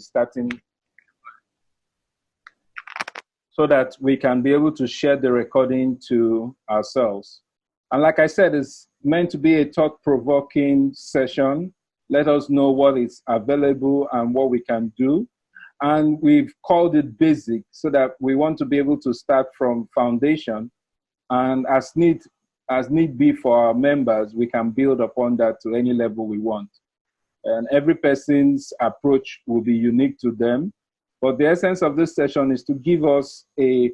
is starting, so that we can be able to share the recording to ourselves. And like I said, it's meant to be a thought-provoking session. Let us know what is available and what we can do. And we've called it basic so that we want to be able to start from foundation. And as need be for our members, we can build upon that to any level we want. And every person's approach will be unique to them. But the essence of this session is to give us a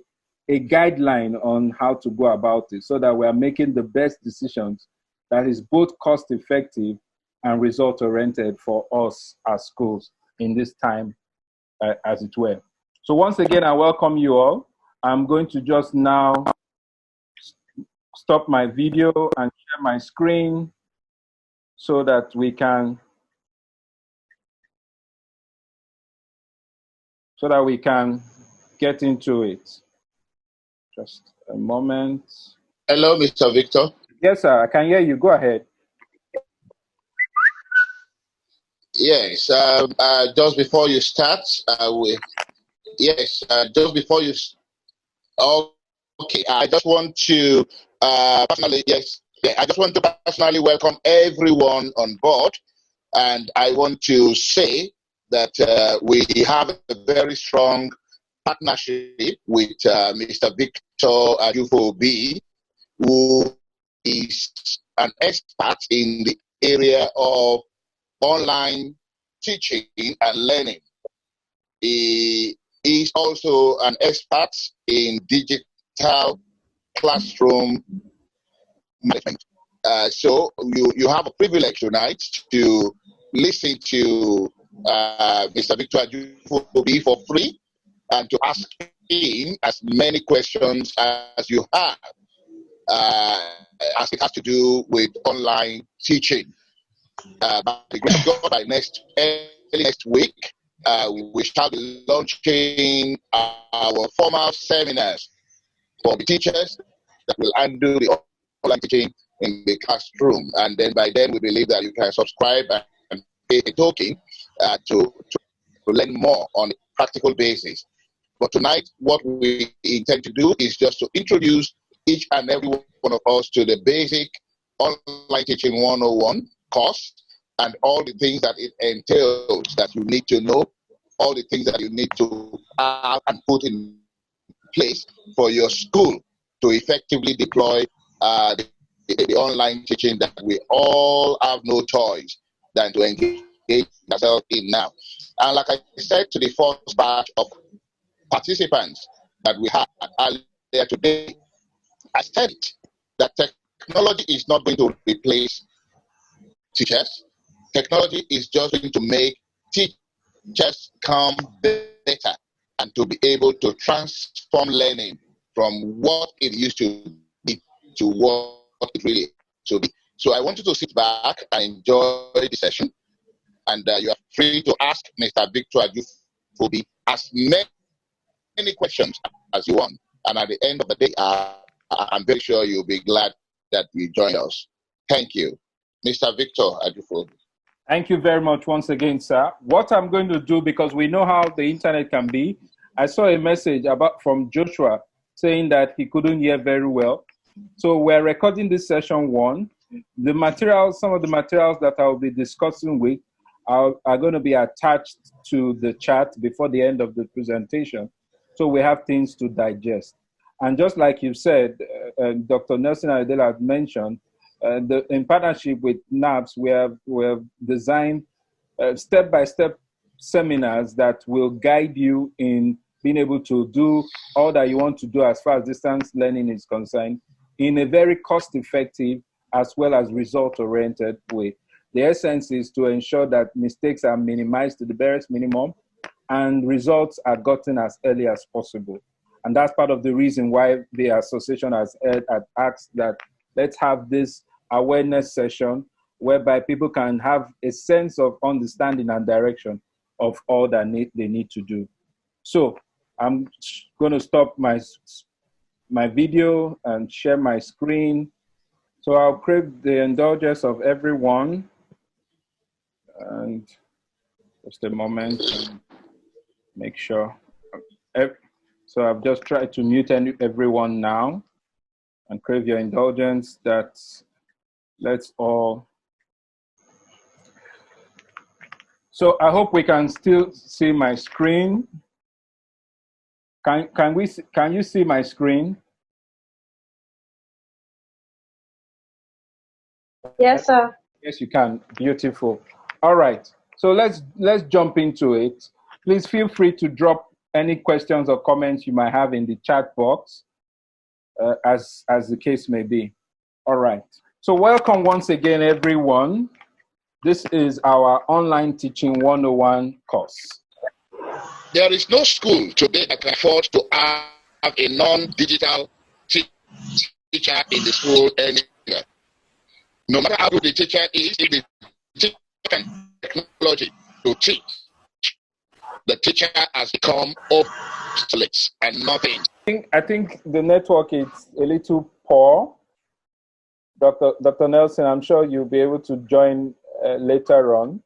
guideline on how to go about it so that we are making the best decisions that is both cost-effective and result-oriented for us as schools in this time, as it were. So once again, I welcome you all. I'm going to just now stop my video and share my screen so that we can get into it. Just a moment. Hello, Mr. Victor. Yes, sir. I can hear you. Go ahead. Yes. Just before you start, just before you. Okay. I just want to personally, I just want to personally welcome everyone on board, and I want to say that we have a very strong partnership with Mr. Victor Ajufoh-Obi, who is an expert in the area of online teaching and learning. He is also an expert in digital classroom management. So you have a privilege tonight to listen to Mr. Victor Ajufoh-Obi for free and to ask him as many questions as you have, as it has to do with online teaching. By the grace of God, by early next week, we shall be launching our formal seminars for the teachers that will handle the online teaching in the classroom. And then by then, we believe that you can subscribe and pay a token to learn more on a practical basis. But tonight, what we intend to do is just to introduce each and every one of us to the basic online teaching 101 course and all the things that it entails that you need to know, all the things that you need to have and put in place for your school to effectively deploy the online teaching that we all have no choice than to engage ourselves in now. And like I said to the first batch of participants that we had earlier today, I said that technology is not going to replace teachers. Technology is just going to make teachers come better and to be able to transform learning from what it used to be to what it really should be. So I want you to sit back and enjoy the session, and you are free to ask Mr. Victor Ajufoh-Obi as many questions as you want. And at the end of the day, I'm very sure you'll be glad that you joined us. Thank you. Mr. Victor Ajufoh-Obi. Thank you very much once again, sir. What I'm going to do, because we know how the internet can be, I saw a message from Joshua saying that he couldn't hear very well. So we're recording this session 1. The materials, some of the materials that I'll be discussing with are going to be attached to the chat before the end of the presentation. So we have things to digest. And just like you said, Dr. Nelson Ayodele had mentioned, in partnership with NAPPS, we have designed step-by-step seminars that will guide you in being able to do all that you want to do as far as distance learning is concerned in a very cost-effective as well as result-oriented way. The essence is to ensure that mistakes are minimized to the barest minimum and results are gotten as early as possible. And that's part of the reason why the association has asked that let's have this awareness session whereby people can have a sense of understanding and direction of all that they need to do. So I'm going to stop my video and share my screen. So I'll crave the indulgence of everyone. And just a moment. make sure. So I've just tried to mute everyone now and crave your indulgence that let's all. So I hope we can still see my screen. Can you see my screen? Yes, sir. Yes, you can. Beautiful. All right. So let's jump into it. Please feel free to drop any questions or comments you might have in the chat box, as the case may be. All right. So welcome once again, everyone. This is our online teaching 101 course. There is no school today that can afford to have a non-digital teacher in the school anywhere. No matter how good the teacher is, if the teacher can technology to teach, the teacher has become obsolete and nothing. I think the network is a little poor. Dr. Nelson, I'm sure you'll be able to join later on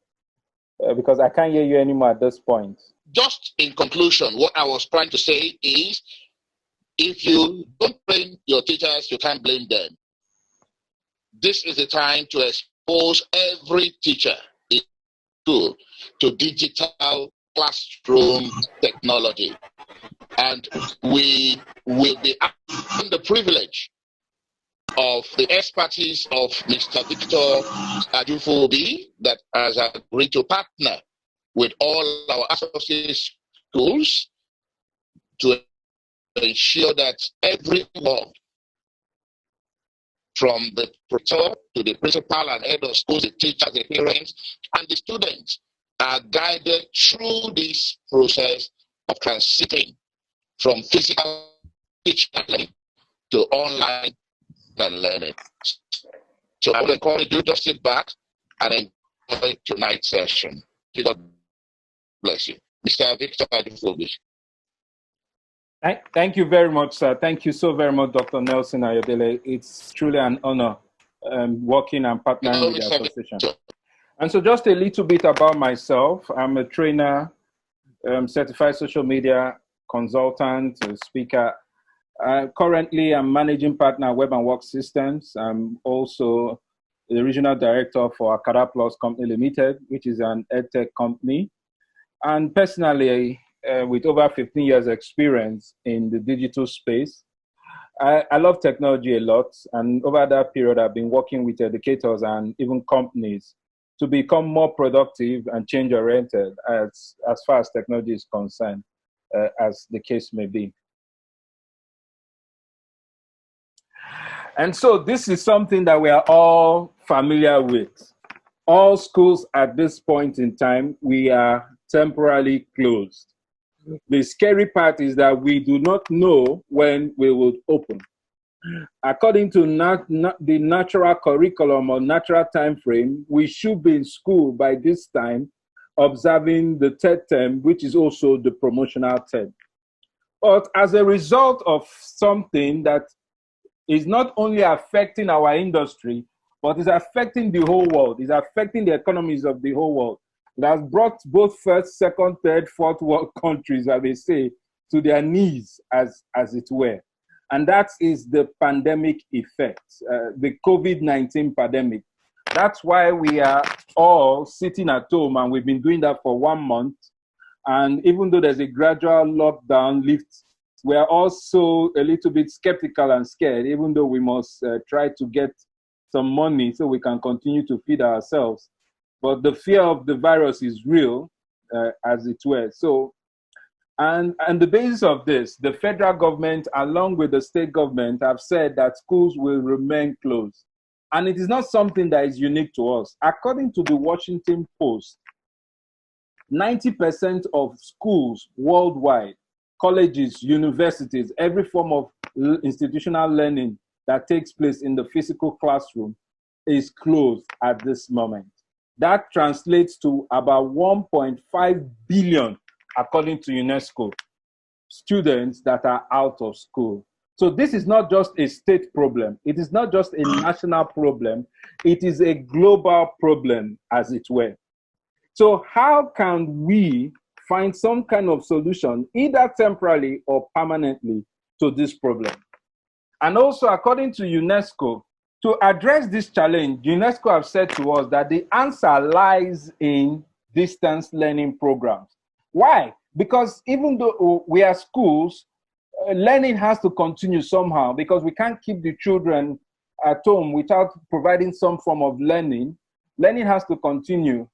because I can't hear you anymore at this point. Just in conclusion, what I was trying to say is, if you don't blame your teachers, you can't blame them. This is the time to expose every teacher in school to digital classroom technology. And we will be having the privilege of the expertise of Mr. Victor Ajufoh-Obi that has agreed to partner with all our associate schools to ensure that everyone, from the professor to the principal and head of schools, the teachers, the parents, and the students, are guided through this process of transiting from physical teaching to online learning. So I would encourage you to sit back and enjoy tonight's session. God bless you. Mr. Victor Ajufoh-Obi. Thank you very much, sir. Thank you so very much, Dr. Nelson Ayodele. It's truly an honor working and partnering with the association. And so just a little bit about myself. I'm a trainer, certified social media consultant, speaker. Currently, I'm managing partner at Web and Work Systems. I'm also the regional director for Acadaplus Company Limited, which is an edtech company. And personally, with over 15 years experience in the digital space, I love technology a lot. And over that period, I've been working with educators and even companies to become more productive and change-oriented as far as technology is concerned, as the case may be. And so this is something that we are all familiar with. All schools at this point in time, we are temporarily closed. The scary part is that we do not know when we will open. According to the natural curriculum or natural time frame, we should be in school by this time, observing the third term, which is also the promotional term. But as a result of something that is not only affecting our industry, but is affecting the whole world, is affecting the economies of the whole world. It has brought both first, second, third, fourth world countries, as they say, to their knees, as it were. And that is the pandemic effect, the COVID-19 pandemic. That's why we are all sitting at home, and we've been doing that for 1 month. And even though there's a gradual lockdown lift, we are also a little bit skeptical and scared, even though we must try to get some money so we can continue to feed ourselves. But the fear of the virus is real, as it were. So, and the basis of this, the federal government, along with the state government, have said that schools will remain closed. And it is not something that is unique to us. According to the Washington Post, 90% of schools worldwide, colleges, universities, every form of institutional learning that takes place in the physical classroom is closed at this moment. That translates to about 1.5 billion, according to UNESCO, students that are out of school. So this is not just a state problem. It is not just a national problem. It is a global problem, as it were. So how can we find some kind of solution, either temporarily or permanently, to this problem. And also, according to UNESCO, to address this challenge, UNESCO have said to us that the answer lies in distance learning programs. Why? Because even though we are schools, learning has to continue somehow, because we can't keep the children at home without providing some form of learning. Learning has to continue.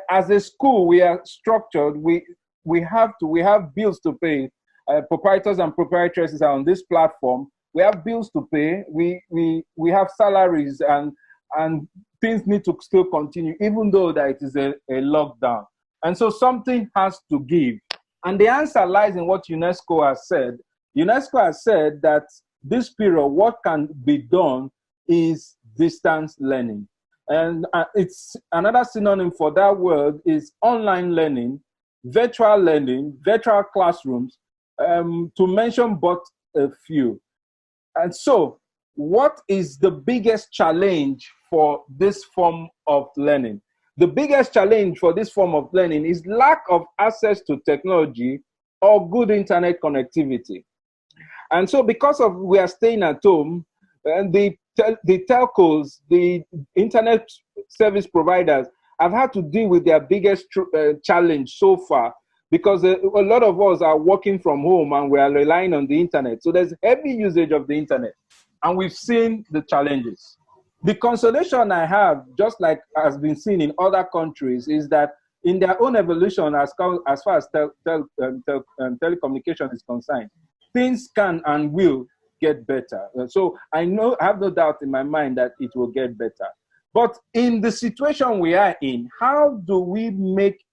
As a school, we are structured. We have bills to pay. Proprietors and proprietresses are on this platform. We have bills to pay. We have salaries, and things need to still continue, even though that it is a lockdown. And so something has to give. And the answer lies in what UNESCO has said. UNESCO has said that this period, what can be done is distance learning. And it's another synonym for that word is online learning, virtual classrooms, to mention but a few. And so, what is the biggest challenge for this form of learning? The biggest challenge for this form of learning is lack of access to technology or good internet connectivity. And so, because of we are staying at home, and the telcos, the internet service providers have had to deal with their biggest challenge so far, because a lot of us are working from home and we are relying on the internet. So there's heavy usage of the internet, and we've seen the challenges. The consolation I have, just like has been seen in other countries, is that in their own evolution, as far as telecommunication is concerned, things can and will get better. So I have no doubt in my mind that it will get better. But in the situation we are in, how do we make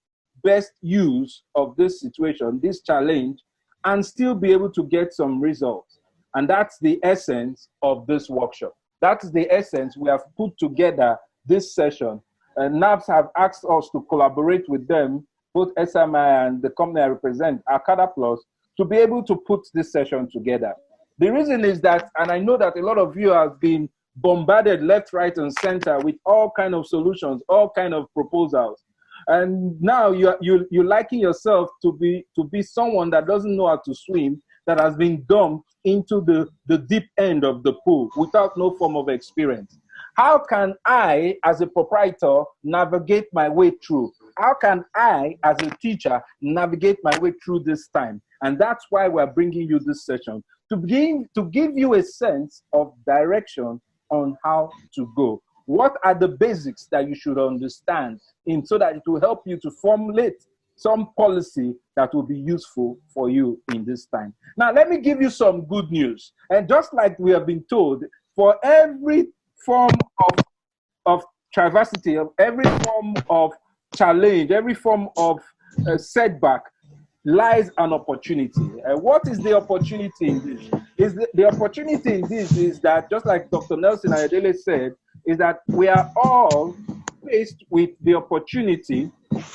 best use of this situation, this challenge, and still be able to get some results? And that's the essence of this workshop. That's the essence. We have put together this session. And NAPPS have asked us to collaborate with them, both SMI and the company I represent, Acadaplus, to be able to put this session together. The reason is that, and I know that a lot of you have been bombarded left, right, and center with all kind of solutions, all kind of proposals. And now you liken yourself to be someone that doesn't know how to swim, that has been dumped into the deep end of the pool without no form of experience. How can I, as a proprietor, navigate my way through? How can I, as a teacher, navigate my way through this time? And that's why we're bringing you this session, to give you a sense of direction on how to go. What are the basics that you should understand so that it will help you to formulate some policy that will be useful for you in this time. Now, let me give you some good news. And just like we have been told, for every form of travesty, of every form of challenge, every form of setback, lies an opportunity. What is the opportunity in this? The opportunity in this is that, just like Dr. Nelson Ayodele said, is that we are all faced with the opportunity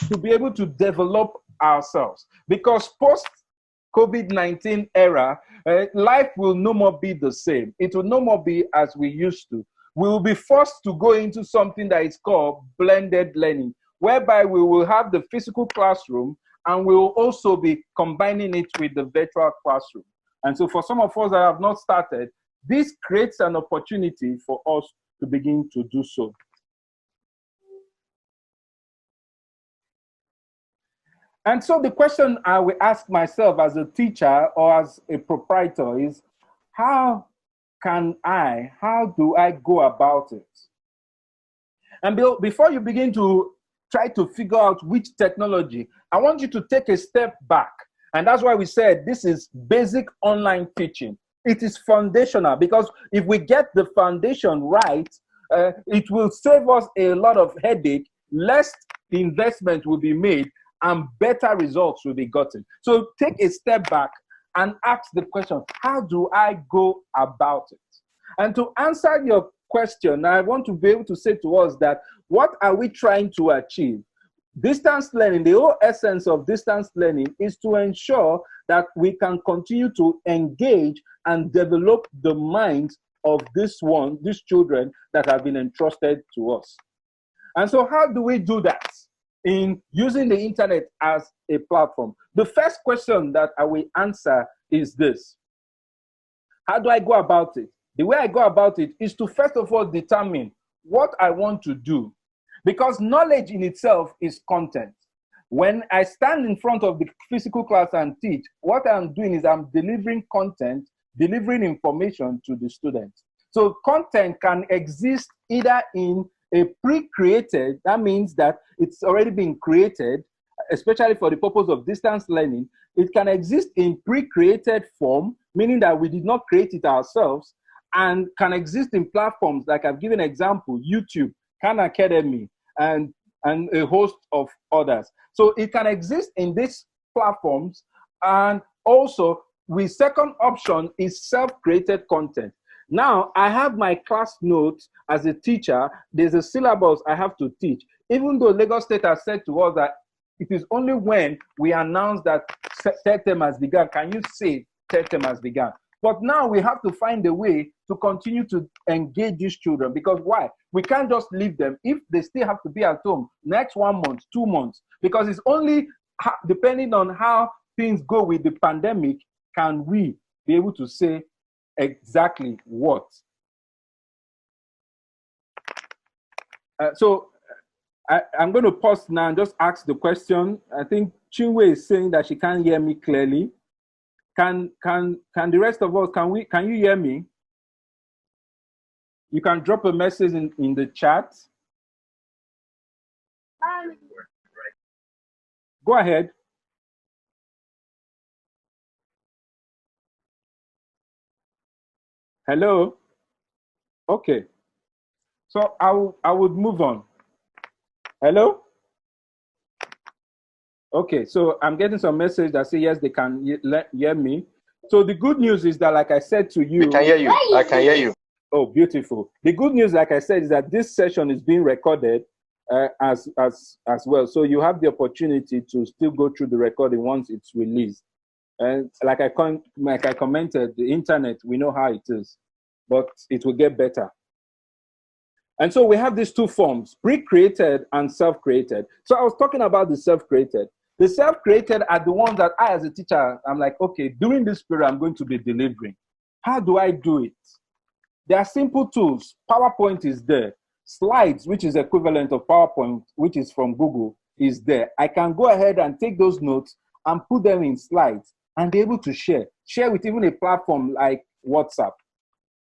to be able to develop ourselves. Because post-COVID-19 era, life will no more be the same. It will no more be as we used to. We will be forced to go into something that is called blended learning, whereby we will have the physical classroom and we will also be combining it with the virtual classroom. And so for some of us that have not started, this creates an opportunity for us to begin to do so. And so the question I will ask myself as a teacher or as a proprietor is, how do I go about it? And before you begin to try to figure out which technology, I want you to take a step back. And that's why we said this is basic online teaching. It is foundational, because if we get the foundation right, it will save us a lot of headache, less the investment will be made and better results will be gotten. So take a step back and ask the question, how do I go about it? And to answer your question, I want to be able to say to us that, what are we trying to achieve? Distance learning, the whole essence of distance learning is to ensure that we can continue to engage and develop the minds of these children that have been entrusted to us. And so how do we do that? In using the internet as a platform? The first question that I will answer is this. How do I go about it? The way I go about it is to first of all determine what I want to do, because knowledge in itself is content. When I stand in front of the physical class and teach, what I'm doing is I'm delivering content, delivering information to the students. So content can exist either in a pre-created, that means that it's already been created, especially for the purpose of distance learning. It can exist in pre-created form, meaning that we did not create it ourselves, and can exist in platforms like I've given example, YouTube, Khan Academy, and a host of others. So it can exist in these platforms, and also the second option is self-created content. Now I have my class notes as a teacher. There's a syllabus I have to teach. Even though Lagos State has said to us that it is only when we announce that third term has begun can you say third term has begun. But now we have to find a way to continue to engage these children, because why? We can't just leave them if they still have to be at home next 1 month, 2 months, because it's only depending on how things go with the pandemic can we be able to say exactly what. So I'm going to pause now and just ask the question. I think Chinwe is saying that she can't hear me clearly. Can the rest of us, can you hear me? You can drop a message in the chat. Go ahead. Hello? Okay. So I would move on. Hello? Okay, so I'm getting some message that say yes, they can hear me. So the good news is that, like I said to you, we can hear you. I can hear you. Oh, beautiful. The good news, like I said, is that this session is being recorded as well. So you have the opportunity to still go through the recording once it's released. And like I commented, the internet, we know how it is, but it will get better. And so we have these two forms, pre-created and self-created. So I was talking about the self-created. The self-created are the ones that I, as a teacher, I'm like, okay, during this period, I'm going to be delivering. How do I do it? There are simple tools. PowerPoint is there. Slides, which is equivalent of PowerPoint, which is from Google, is there. I can go ahead and take those notes and put them in slides and be able to share. Share with even a platform like WhatsApp.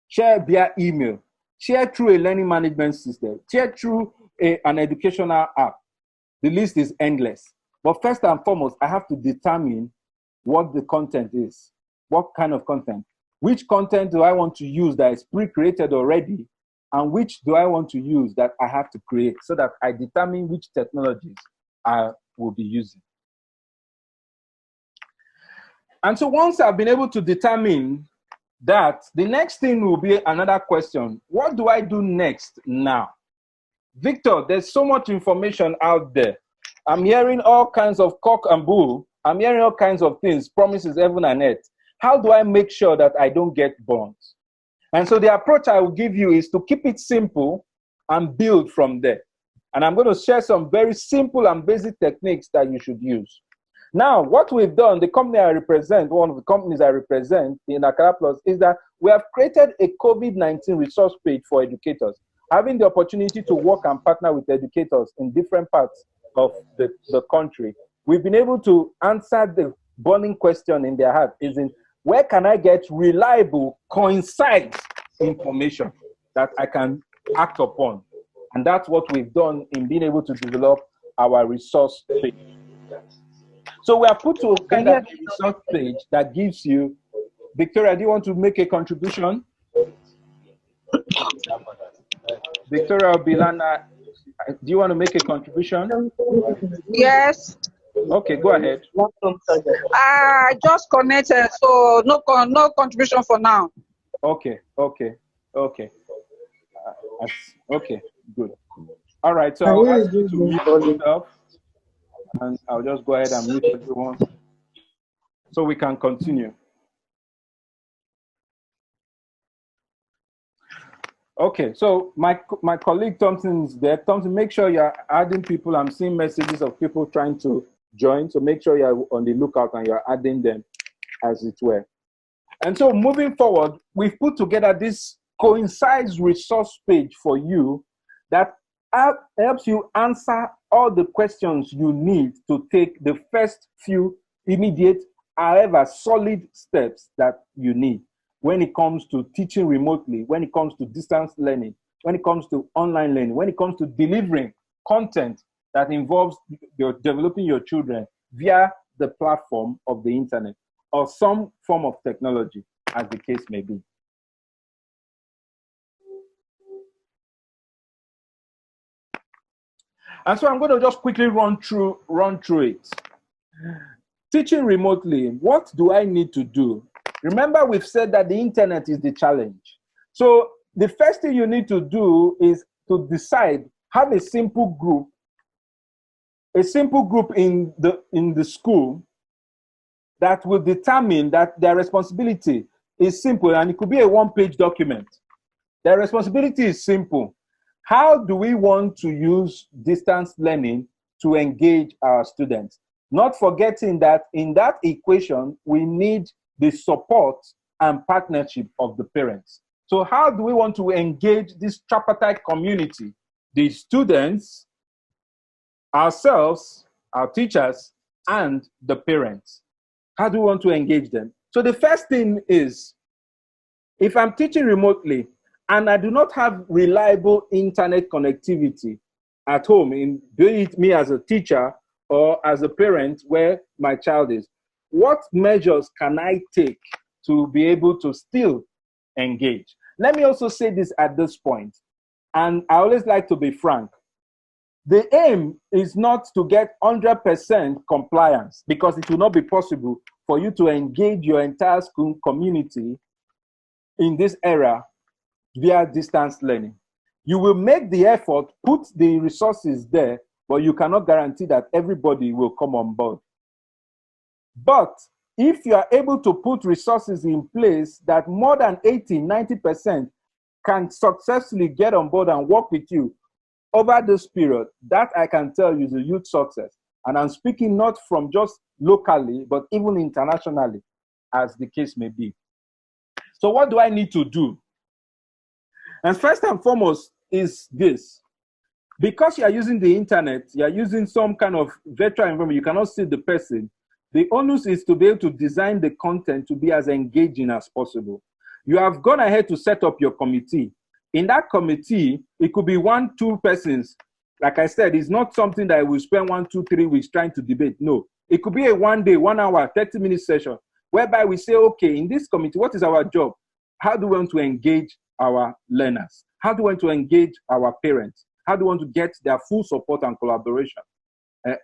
Share via email. Share through a learning management system. Share through an educational app. The list is endless. But first and foremost, I have to determine what the content is. What kind of content? Which content do I want to use that is pre-created already? And which do I want to use that I have to create, so that I determine which technologies I will be using. And so once I've been able to determine that, the next thing will be another question. What do I do next now? Victor, there's so much information out there. I'm hearing all kinds of cock and bull. I'm hearing all kinds of things, promises heaven and earth. How do I make sure that I don't get burnt? And so the approach I will give you is to keep it simple and build from there. And I'm going to share some very simple and basic techniques that you should use. Now, what we've done, the company I represent, one of the companies I represent in Acadaplus, is that we have created a COVID-19 resource page for educators, having the opportunity to work and partner with educators in different parts of the country. We've been able to answer the burning question in their heart, is in where can I get reliable, concise information that I can act upon? And that's what we've done in being able to develop our resource page. So we are put to kind of a resource page that gives you, Victoria, do you want to make a contribution? Victoria Bilana, do you want to make a contribution? Yes. Okay, go ahead. I just connected, so no contribution for now. Okay. Okay, good. All right, so I'll ask you to mute yourself, and I'll just go ahead and mute everyone so we can continue. Okay, so my colleague Thompson is there. Thompson, make sure you're adding people. I'm seeing messages of people trying to join. So make sure you're on the lookout and you're adding them as it were. And so moving forward, we've put together this coincides resource page for you that helps you answer all the questions you need to take the first few immediate, however solid steps that you need when it comes to teaching remotely, when it comes to distance learning, when it comes to online learning, when it comes to delivering content that involves developing your children via the platform of the internet or some form of technology, as the case may be. And so I'm going to just quickly run through it. Teaching remotely, what do I need to do? Remember, we've said that the internet is the challenge. So the first thing you need to do is to decide, have a simple group in the school that will determine that their responsibility is simple, and it could be a one-page document. Their responsibility is simple. How do we want to use distance learning to engage our students? Not forgetting that in that equation, we need the support and partnership of the parents. So how do we want to engage this tripartite community, the students, ourselves, our teachers, and the parents? How do we want to engage them? So the first thing is, if I'm teaching remotely and I do not have reliable internet connectivity at home, be it me as a teacher or as a parent where my child is, what measures can I take to be able to still engage? Let me also say this at this point, and I always like to be frank. The aim is not to get 100% compliance, because it will not be possible for you to engage your entire school community in this era via distance learning. You will make the effort, put the resources there, but you cannot guarantee that everybody will come on board. But if you are able to put resources in place that more than 80, 90% can successfully get on board and work with you over this period, that I can tell you is a huge success. And I'm speaking not from just locally, but even internationally, as the case may be. So what do I need to do? And first and foremost is this. Because you are using the internet, you are using some kind of virtual environment, you cannot see the person. The onus is to be able to design the content to be as engaging as possible. You have gone ahead to set up your committee. In that committee, it could be 1, 2 persons. Like I said, it's not something that we spend 1, 2, 3 weeks trying to debate. No, it could be a 1 day, 1 hour, 30-minute session, whereby we say, okay, in this committee, what is our job? How do we want to engage our learners? How do we want to engage our parents? How do we want to get their full support and collaboration,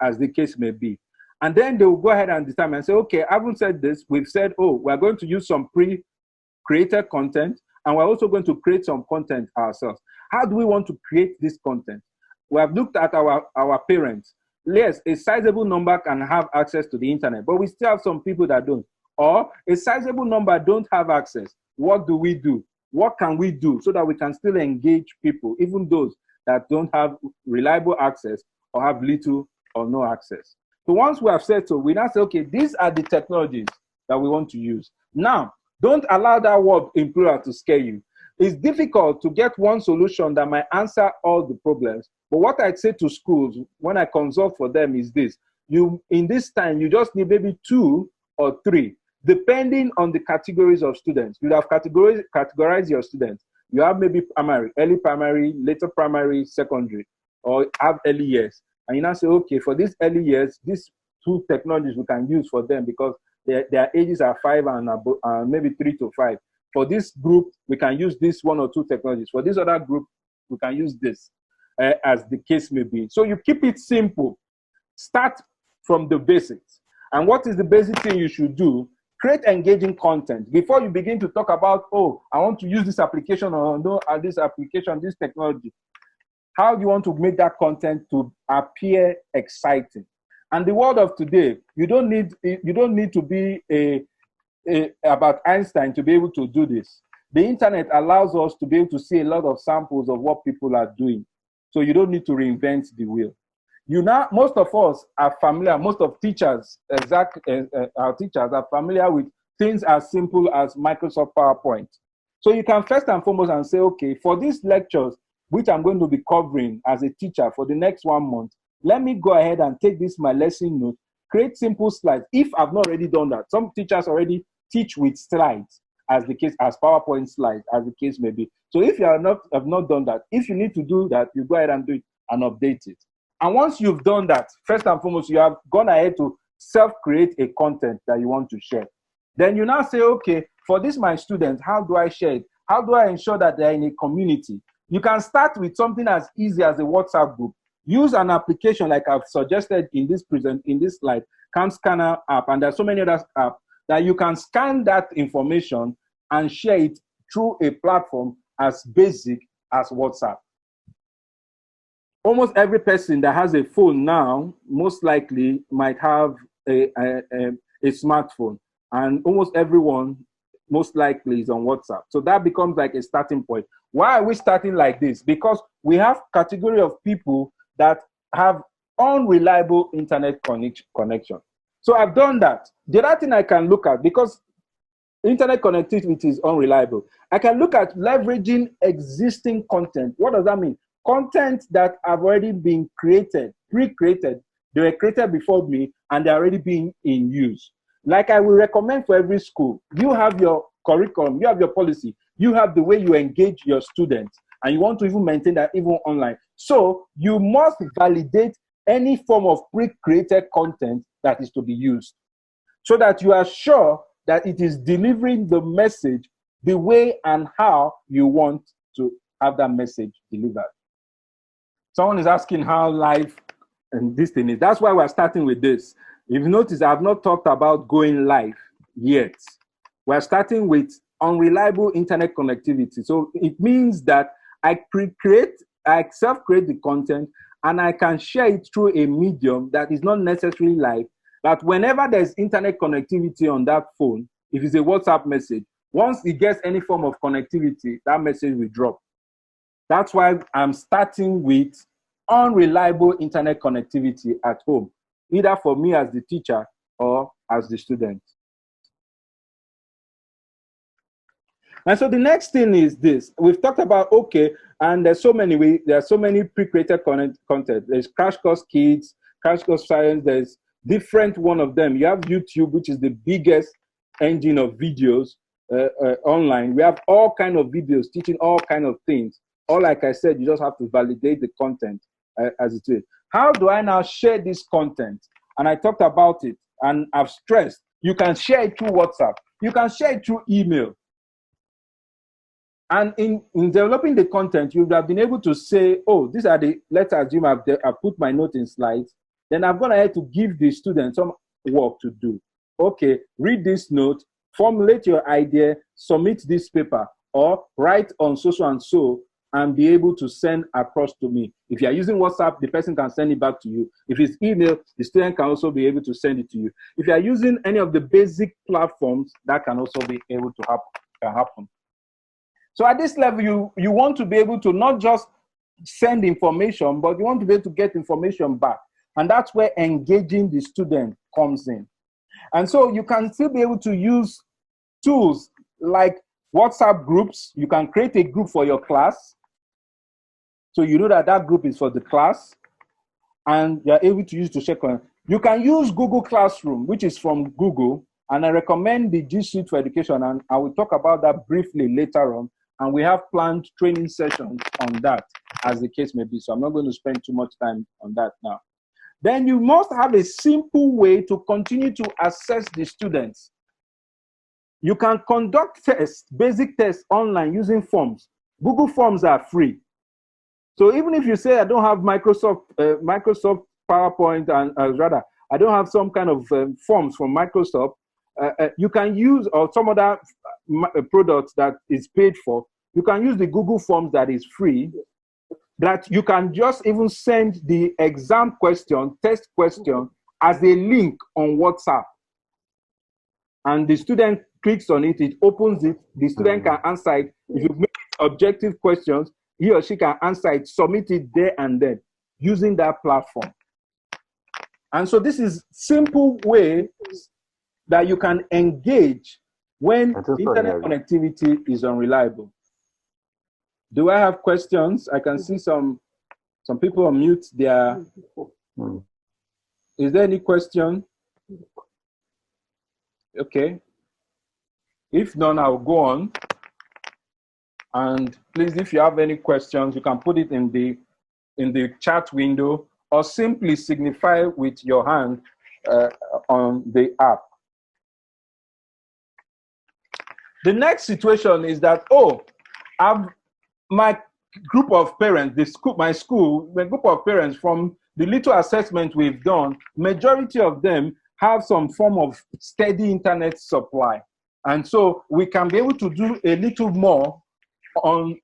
as the case may be? And then they will go ahead and determine and say, okay, I haven't said this. We've said, oh, we're going to use some pre-created content, and we're also going to create some content ourselves. How do we want to create this content? We have looked at our parents. Yes, a sizable number can have access to the internet, but we still have some people that don't. Or a sizable number don't have access. What do we do? What can we do so that we can still engage people, even those that don't have reliable access or have little or no access? So once we have said so, we now say, okay, these are the technologies that we want to use. Now, don't allow that word in plural to scare you. It's difficult to get one solution that might answer all the problems. But what I say to schools when I consult for them is this. In this time, you just need maybe 2 or 3, depending on the categories of students. You have categorized your students. You have maybe primary, early primary, later primary, secondary, or have early years. And you now say, okay, for these early years, these 2 technologies we can use for them because their ages are 5 and maybe 3 to 5. For this group, we can use this 1 or 2 technologies. For this other group, we can use this, as the case may be. So you keep it simple. Start from the basics. And what is the basic thing you should do? Create engaging content. Before you begin to talk about, oh, I want to use this application or no, this application, this technology. How do you want to make that content to appear exciting? And the world of today, you don't need to be about Einstein to be able to do this. The internet allows us to be able to see a lot of samples of what people are doing. So you don't need to reinvent the wheel. Most of us are familiar, most of teachers, our teachers are familiar with things as simple as Microsoft PowerPoint. So you can first and foremost and say, okay, for these lectures, which I'm going to be covering as a teacher for the next 1 month, let me go ahead and take this, my lesson note, create simple slides. If I've not already done that, some teachers already teach with slides, as PowerPoint slides, as the case may be. So if you have not done that, if you need to do that, you go ahead and do it and update it. And once you've done that, first and foremost, you have gone ahead to self-create a content that you want to share. Then you now say, okay, for this, my students, how do I share it? How do I ensure that they're in a community? You can start with something as easy as a WhatsApp group. Use an application like I've suggested in this slide, Cam Scanner app, and there's so many other apps that you can scan that information and share it through a platform as basic as WhatsApp. Almost every person that has a phone now most likely might have a smartphone, and almost everyone most likely is on WhatsApp. So that becomes like a starting point. Why are we starting like this? Because we have category of people that have unreliable internet connection. So I've done that. The other thing I can look at, because internet connectivity is unreliable, I can look at leveraging existing content. What does that mean? Content that have already been created, pre-created. They were created before me and they're already being in use. Like I will recommend for every school, you have your curriculum, you have your policy, you have the way you engage your students, and you want to even maintain that even online. So you must validate any form of pre-created content that is to be used, so that you are sure that it is delivering the message the way and how you want to have that message delivered. Someone is asking how live and this thing is. That's why we're starting with this. If you notice, I have not talked about going live yet. We're starting with unreliable internet connectivity. So it means that I self-create the content, and I can share it through a medium that is not necessarily live, that whenever there's internet connectivity on that phone, if it's a WhatsApp message, once it gets any form of connectivity, that message will drop. That's why I'm starting with unreliable internet connectivity at home, either for me as the teacher or as the student. And so the next thing is this. We've talked about, okay, and there are so many pre-created content. There's Crash Course Kids, Crash Course Science, there's different one of them. You have YouTube, which is the biggest engine of videos online. We have all kind of videos teaching all kind of things. Or like I said, you just have to validate the content as it is. How do I now share this content? And I talked about it, and I've stressed, you can share it through WhatsApp. You can share it through email. And in developing the content, you would have been able to say, oh, these are the, let's assume I've put my note in slides. Then I've gone ahead to give the students some work to do. Okay, read this note, formulate your idea, submit this paper, or write on so and so, and be able to send across to me. If you are using WhatsApp, the person can send it back to you. If it's email, the student can also be able to send it to you. If you are using any of the basic platforms, that can also be able to happen. So at this level, you want to be able to not just send information, but you want to be able to get information back. And that's where engaging the student comes in. And so you can still be able to use tools like WhatsApp groups. You can create a group for your class. So you know that that group is for the class, and you're able to use to check on. You can use Google Classroom, which is from Google, and I recommend the G Suite for Education, and I will talk about that briefly later on. And we have planned training sessions on that, as the case may be. So I'm not going to spend too much time on that now. Then you must have a simple way to continue to assess the students. You can conduct tests, basic tests online using forms. Google Forms are free. So even if you say, I don't have Microsoft PowerPoint, and rather, I don't have some kind of forms from Microsoft, you can use, or some other products that is paid for, you can use the Google Forms that is free, that you can just even send the exam question, test question, as a link on WhatsApp. And the student clicks on it, it opens it, the student can answer it. If you make objective questions, he or she can answer it, submit it there and then, using that platform. And so this is simple way that you can engage when internet connectivity is unreliable. Do I have questions? I can see some people unmute their. Is there any question? Okay. If none, I'll go on. And please, if you have any questions, you can put it in the chat window or simply signify with your hand on the app. The next situation is that, my group of parents, my group of parents, from the little assessment we've done, majority of them have some form of steady internet supply. And so we can be able to do a little more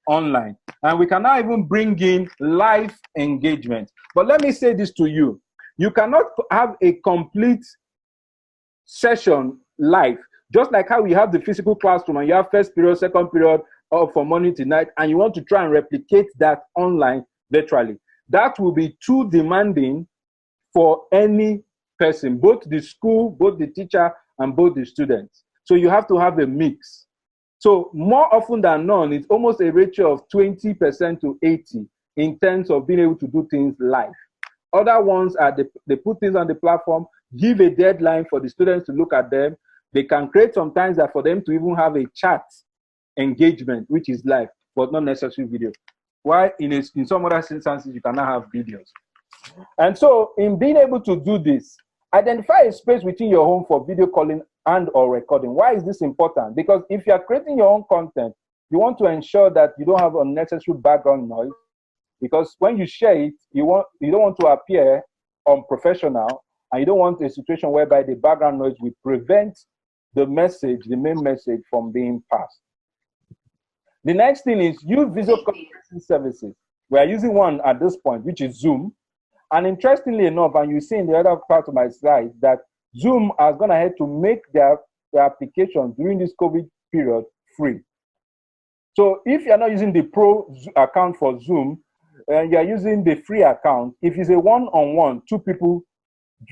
online. And we can now even bring in live engagement. But let me say this to you. You cannot have a complete session live, just like how we have the physical classroom and you have first period, second period, or from morning to night, and you want to try and replicate that online virtually. That will be too demanding for any person, both the school, both the teacher, and both the students. So you have to have a mix. So more often than not, it's almost a ratio of 20% to 80 in terms of being able to do things live. Other ones are they put things on the platform, give a deadline for the students to look at them. They can create sometimes that for them to even have a chat engagement, which is live, but not necessarily video. Why in some other instances, you cannot have videos. And so in being able to do this, identify a space within your home for video calling and or recording. Why is this important? Because if you are creating your own content, you want to ensure that you don't have unnecessary background noise, because when you share it, you don't want to appear unprofessional, and you don't want a situation whereby the background noise will prevent the main message from being passed. The next thing is use visual conferencing services. We are using one at this point, which is Zoom. And interestingly enough, and you see in the other part of my slide, that Zoom has gone ahead to make their application during this COVID period free. So if you're not using the pro account for Zoom, and you're using the free account, if it's a one-on-one, 2 people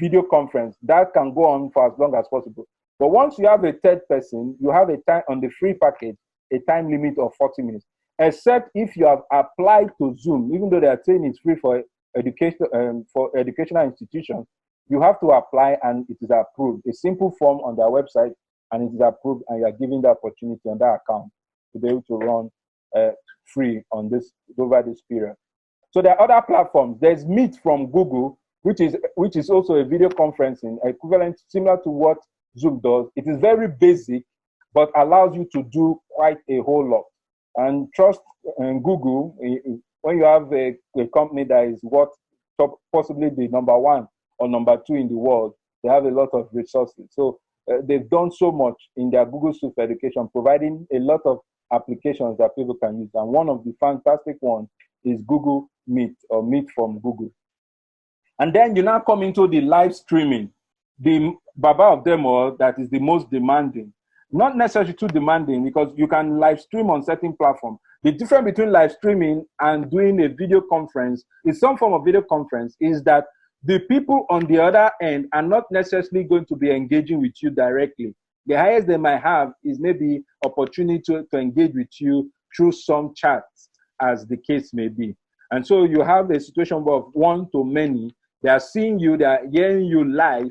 video conference, that can go on for as long as possible. But once you have a third person, you have a time on the free package, a time limit of 40 minutes, except if you have applied to Zoom, even though they are saying it's free for educational institutions, you have to apply and it is approved. A simple form on their website and it is approved, and you are given the opportunity on that account to be able to run free on this over this period. So there are other platforms. There's Meet from Google, which is also a video conferencing equivalent, similar to what Zoom does. It is very basic, but allows you to do quite a whole lot. And trust in Google, when you have a company that is possibly the #1 or #2 in the world, they have a lot of resources. So they've done so much in their Google Suite for Education, providing a lot of applications that people can use. And one of the fantastic ones is Google Meet, or Meet from Google. And then you now come into the live streaming, the baba of them all, that is the most demanding. Not necessarily too demanding, because you can live stream on certain platforms. The difference between live streaming and doing a video conference, is some form of video conference, is that the people on the other end are not necessarily going to be engaging with you directly. The highest they might have is maybe opportunity to engage with you through some chats, as the case may be. And so you have a situation of one to many. They are seeing you, they are hearing you live,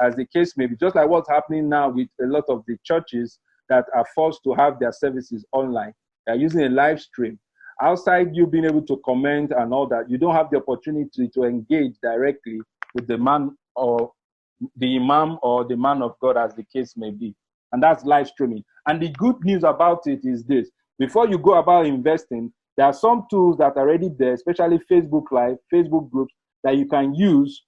as the case may be. Just like what's happening now with a lot of the churches that are forced to have their services online. They are using a live stream. Outside you being able to comment and all that, you don't have the opportunity to engage directly with the man or the imam or the man of God, as the case may be. And that's live streaming. And the good news about it is this: before you go about investing, there are some tools that are already there, especially Facebook Live, Facebook groups, that you can use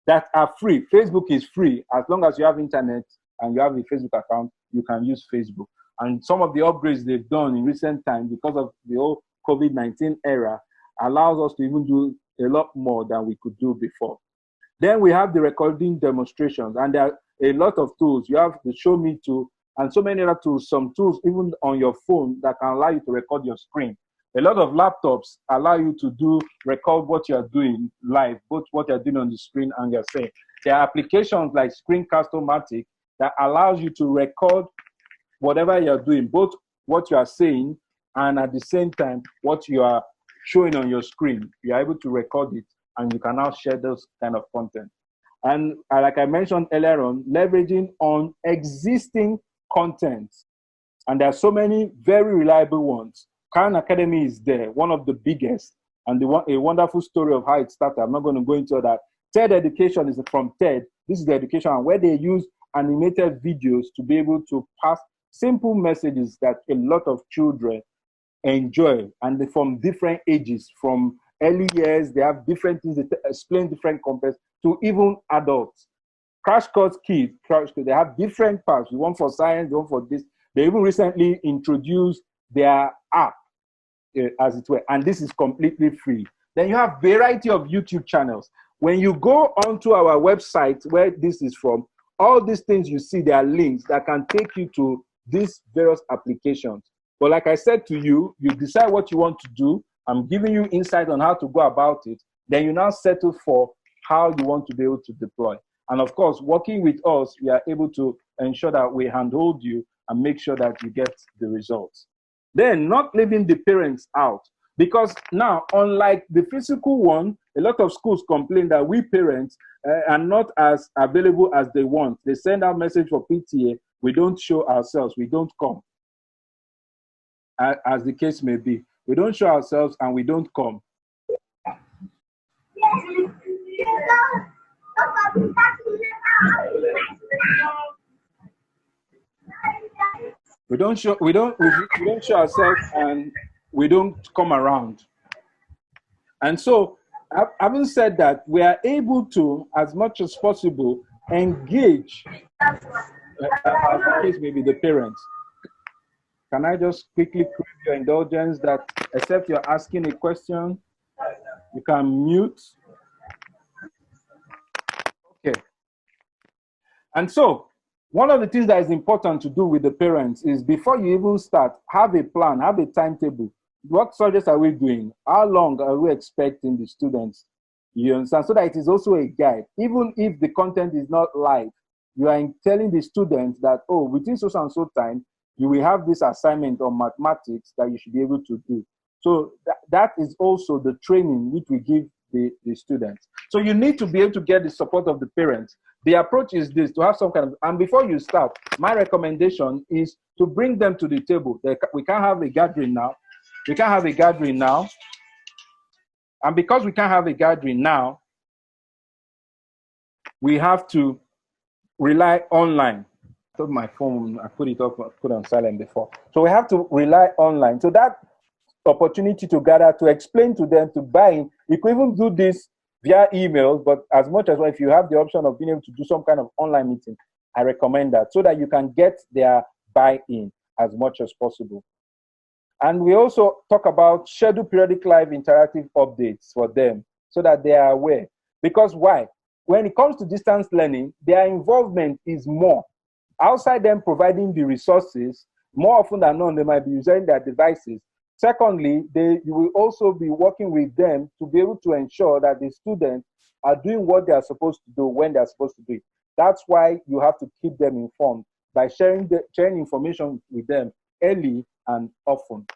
that are free. Facebook is free. As long as you have internet and you have a Facebook account, you can use Facebook. And some of the upgrades they've done in recent times, because of the whole COVID-19 era, allows us to even do a lot more than we could do before. Then we have the recording demonstrations, and there are a lot of tools. You have the Show Me tool and so many other tools, some tools even on your phone that can allow you to record your screen. A lot of laptops allow you to record what you're doing live, both what you're doing on the screen and you're saying. There are applications like Screencast-O-Matic that allows you to record whatever you're doing, both what you are saying and at the same time what you are showing on your screen. You're able to record it and you can now share those kind of content. And like I mentioned earlier on, leveraging on existing content. And there are so many very reliable ones. Khan Academy is there, one of the biggest, and a wonderful story of how it started. I'm not going to go into that. TED Education is from TED. This is the education where they use animated videos to be able to pass simple messages that a lot of children enjoy, and they from different ages, from early years, they have different things, they explain different concepts to even adults. Crash Course Kids, they have different parts, one for science, one for this. They even recently introduced their app, as it were, and this is completely free. Then you have variety of YouTube channels. When you go onto our website where this is from, all these things you see, there are links that can take you to these various applications. But like I said to you, you decide what you want to do. I'm giving you insight on how to go about it. Then you now settle for how you want to be able to deploy. And of course, working with us, we are able to ensure that we handhold you and make sure that you get the results. Then not leaving the parents out. Because now, unlike the physical one, a lot of schools complain that we parents are not as available as they want. They send out message for PTA, we don't show ourselves, we don't come. As the case may be. We don't show ourselves and we don't come. We don't show ourselves and we don't come around. And so, having said that, we are able to, as much as possible, engage, as the case may be, the parents. Can I just quickly crave your indulgence that, except you're asking a question, you can mute. Okay. And so, one of the things that is important to do with the parents is before you even start, have a plan, have a timetable. What subjects are we doing? How long are we expecting the students? You understand? So that it is also a guide. Even if the content is not live, you are telling the students that, oh, within so and so time, you will have this assignment on mathematics that you should be able to do. So that is also the training which we give the students. So you need to be able to get the support of the parents. The approach is this, to have some kind of, and before you start, my recommendation is to bring them to the table. We can't have a gathering now. We can't have a gathering now. And because we can't have a gathering now, we have to rely online. I thought my phone, I put it on silent before. So we have to rely online. So that opportunity to gather, to explain to them, to buy in, you can even do this via email, but as much as well, if you have the option of being able to do some kind of online meeting, I recommend that so that you can get their buy-in as much as possible. And we also talk about schedule periodic live interactive updates for them so that they are aware. Because why? When it comes to distance learning, their involvement is more. Outside them providing the resources, more often than not, they might be using their devices. Secondly, you will also be working with them to be able to ensure that the students are doing what they are supposed to do when they are supposed to do it. That's why you have to keep them informed by sharing information with them early and often.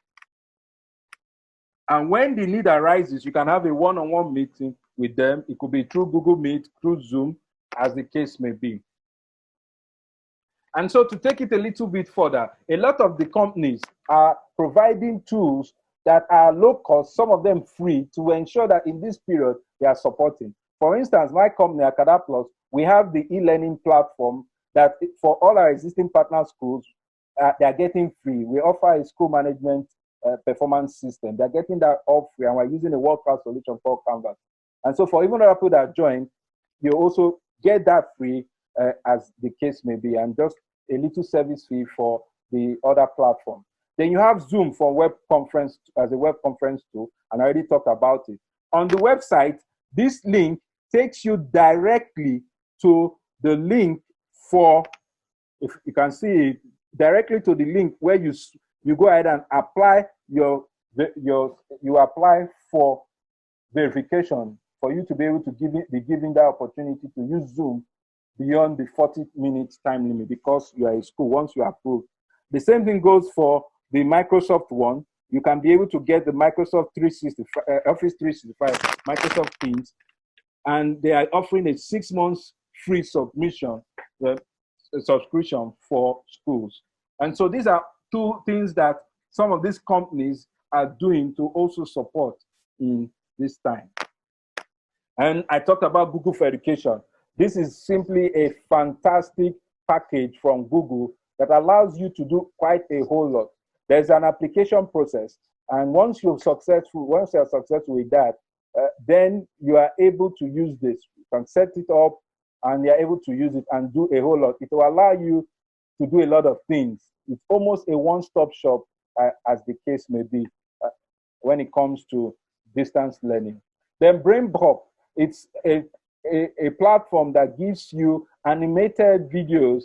And when the need arises, you can have a one-on-one meeting with them. It could be through Google Meet, through Zoom, as the case may be. And so to take it a little bit further, a lot of the companies are providing tools that are low cost, some of them free, to ensure that in this period they are supporting. For instance, my company, Acadaplus, we have the e-learning platform that for all our existing partner schools, they are getting free. We offer a school management performance system. They're getting that all free, and we're using a world-class solution called Canvas. And so for even other people that join, you also get that free as the case may be, and just a little service fee for the other platform. Then you have Zoom for web conference as a web conference tool, and I already talked about it. On the website, this link takes you directly to the link for, if you can see it, directly to the link where you go ahead and apply your you apply for verification for you to be able to be given that opportunity to use Zoom beyond the 40 minutes time limit because you are in school once you are approved. The same thing goes for the Microsoft one. You can be able to get the Microsoft 365, Office 365, Microsoft Teams, and they are offering a 6 months free subscription for schools. And so these are two things that some of these companies are doing to also support in this time. And I talked about Google for Education. This is simply a fantastic package from Google that allows you to do quite a whole lot. There's an application process, and once you're successful with that, then you are able to use this. You can set it up, and you're able to use it and do a whole lot. It will allow you to do a lot of things. It's almost a one-stop shop, as the case may be, when it comes to distance learning. Then Brainpop, it's a platform that gives you animated videos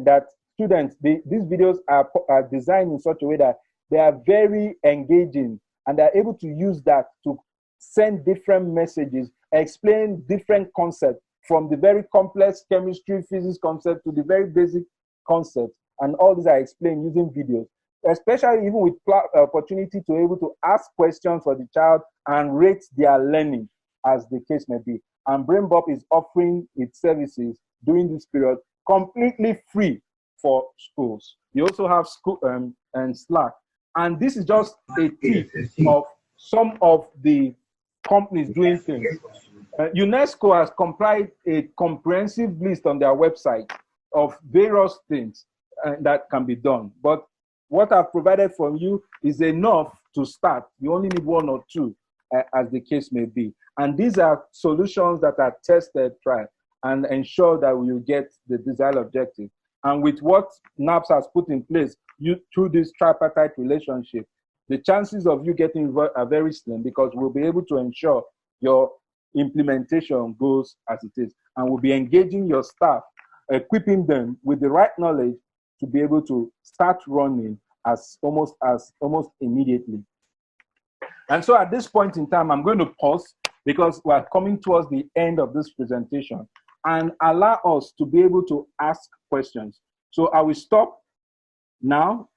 that students, these videos are designed in such a way that they are very engaging, and they're able to use that to send different messages, explain different concepts, from the very complex chemistry, physics concept to the very basic concepts. And all these are explained using videos, especially even with opportunity to able to ask questions for the child and rate their learning, as the case may be. And Brainpop is offering its services during this period completely free for schools. You also have school and Slack. And this is just a tip of some of the companies doing things. UNESCO has compiled a comprehensive list on their website of various things that can be done. But what I've provided for you is enough to start. You only need one or two, as the case may be. And these are solutions that are tested, tried, and ensure that we will get the desired objective. And with what NAPPS has put in place through this tripartite relationship, the chances of you getting involved are very slim, because we'll be able to ensure your implementation goes as it is. And we'll be engaging your staff, equipping them with the right knowledge to be able to start running almost immediately. And so at this point in time, I'm going to pause, because we're coming towards the end of this presentation, and allow us to be able to ask questions. So I will stop now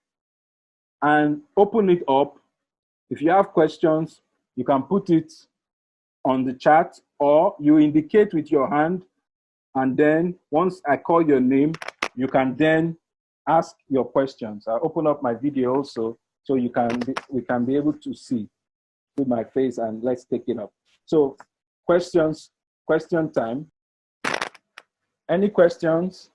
and open it up. If you have questions, you can put it on the chat, or you indicate with your hand, and then once I call your name, you can then ask your questions. I'll open up my video also, so we can be able to see with my face, and let's take it up. So question time. Any questions?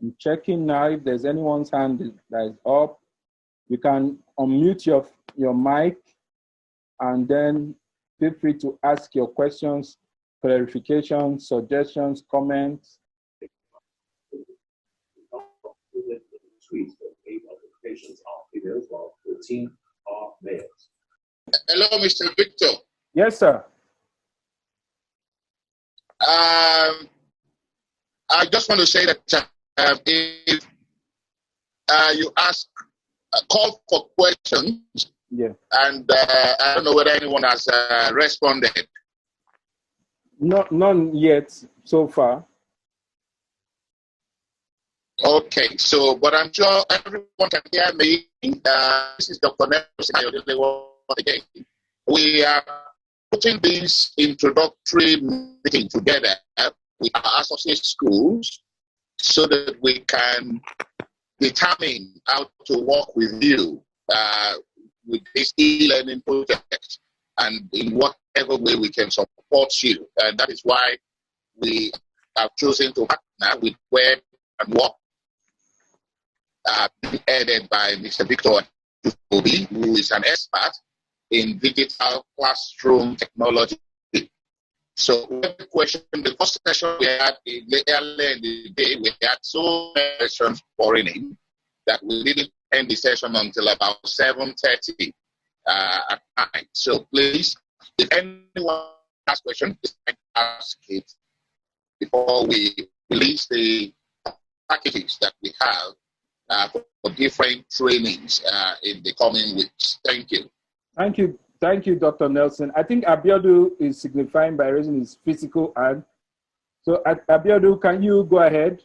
I'm checking now if there's anyone's hand that is up. You can unmute your mic, and then feel free to ask your questions, clarifications, suggestions, comments. Patients are females, while 14 are males. Hello, Mr. Victor. Yes, sir. I just want to say that if you call for questions, yeah, and I don't know whether anyone has responded. None yet so far. Okay, so, but I'm sure everyone can hear me. This is Dr. Nelson Ayodele once again. We are putting this introductory meeting together with our associate schools so that we can determine how to work with you with this e-learning project, and in whatever way we can support you. And that is why we have chosen to partner with Web and Work, headed by Mr. Victor Ajufoh-Obi, who is an expert in digital classroom technology. So, the question, the first session we had earlier in the day, we had so many questions pouring in that we didn't end the session until about 7:30 at night. So, please, if anyone has questions, please ask it before we release the packages that we have for different trainings in the coming weeks. Thank you. Thank you. Thank you, Dr. Nelson. I think Abiodun is signifying by raising his physical hand. So, Abiodun, can you go ahead?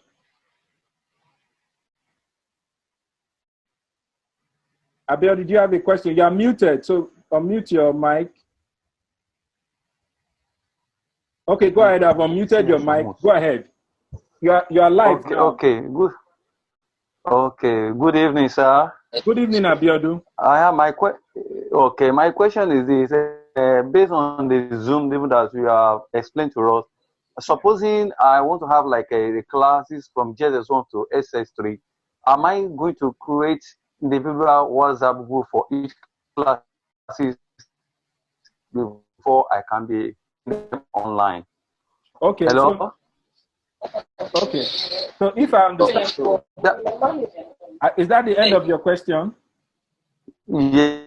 Abiodun, do you have a question? You are muted, so unmute your mic. Okay, go ahead. I've unmuted your mic. Go ahead. You are live Okay, now. okay, good. Okay, good evening, sir. Good evening, Abiodun. I have my question is this: based on the Zoom level that you have explained to us, supposing I want to have like a classes from JS1 to SS3, am I going to create individual WhatsApp group for each classes before I can be online? Okay. Hello? Okay. So if I understand, is that the end of your question? Yes.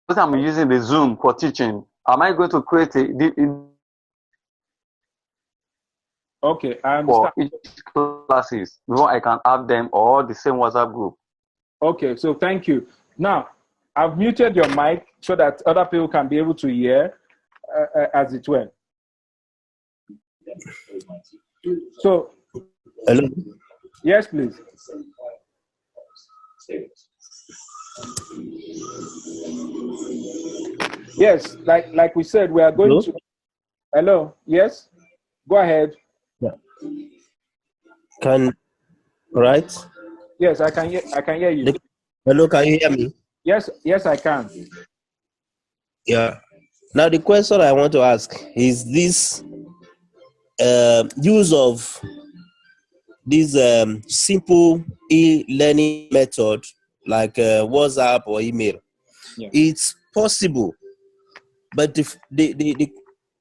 Because I'm using the Zoom for teaching, am I going to create Okay, I understand. for each classes before I can have them or the same WhatsApp group? Okay, so thank you. Now, I've muted your mic so that other people can be able to hear as it went. So, Hello. yes, please. Yes, like we said, we are going Hello? to. Hello. Yes. Go ahead. Yeah. Right? Yes, I can hear you. Hello, can you hear me? Yes, I can. Yeah. Now the question I want to ask is this use of this simple e-learning method like WhatsApp or email. Yeah. It's possible, but the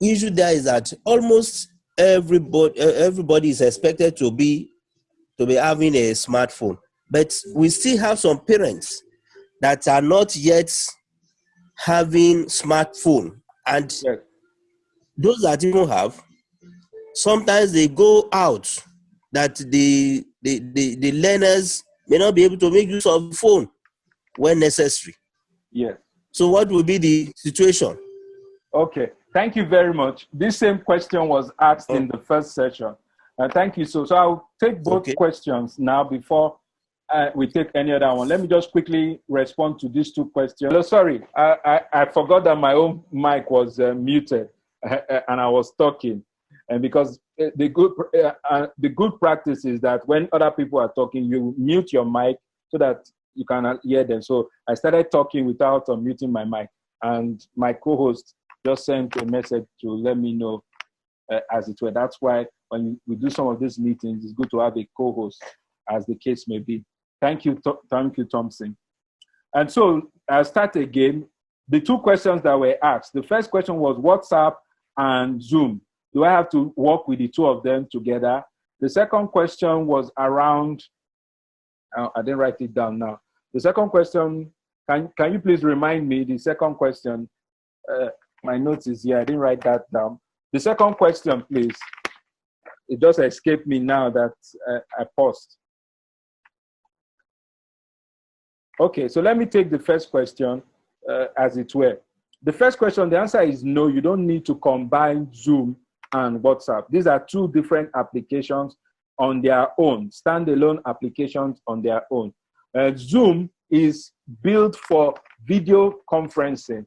issue there is that almost everybody is expected to be having a smartphone, but we still have some parents that are not yet having smartphone, and Yes. those that even have, sometimes they go out that the learners may not be able to make use of the phone when necessary. Yes. So what will be the situation? Okay. Thank you very much. This same question was asked in the first session. Thank you. So I'll take both questions now before we take any other one. Let me just quickly respond to these two questions. Oh, sorry, I forgot that my own mic was muted and I was talking. And because the good practice is that when other people are talking, you mute your mic so that you can hear them. So I started talking without unmuting my mic, and my co-host just sent a message to let me know as it were. That's why when we do some of these meetings, it's good to have a co-host, as the case may be. Thank you, Thompson. And so I'll start again. The two questions that were asked. The first question was WhatsApp and Zoom. Do I have to work with the two of them together? The second question was around, I didn't write it down now. The second question, can you please remind me the second question? My notes is here, I didn't write that down. The second question, please. It just escaped me now that I paused. Okay, so let me take the first question as it were. The first question, the answer is no, you don't need to combine Zoom and WhatsApp. These are two different applications on their own, standalone applications on their own. Zoom is built for video conferencing,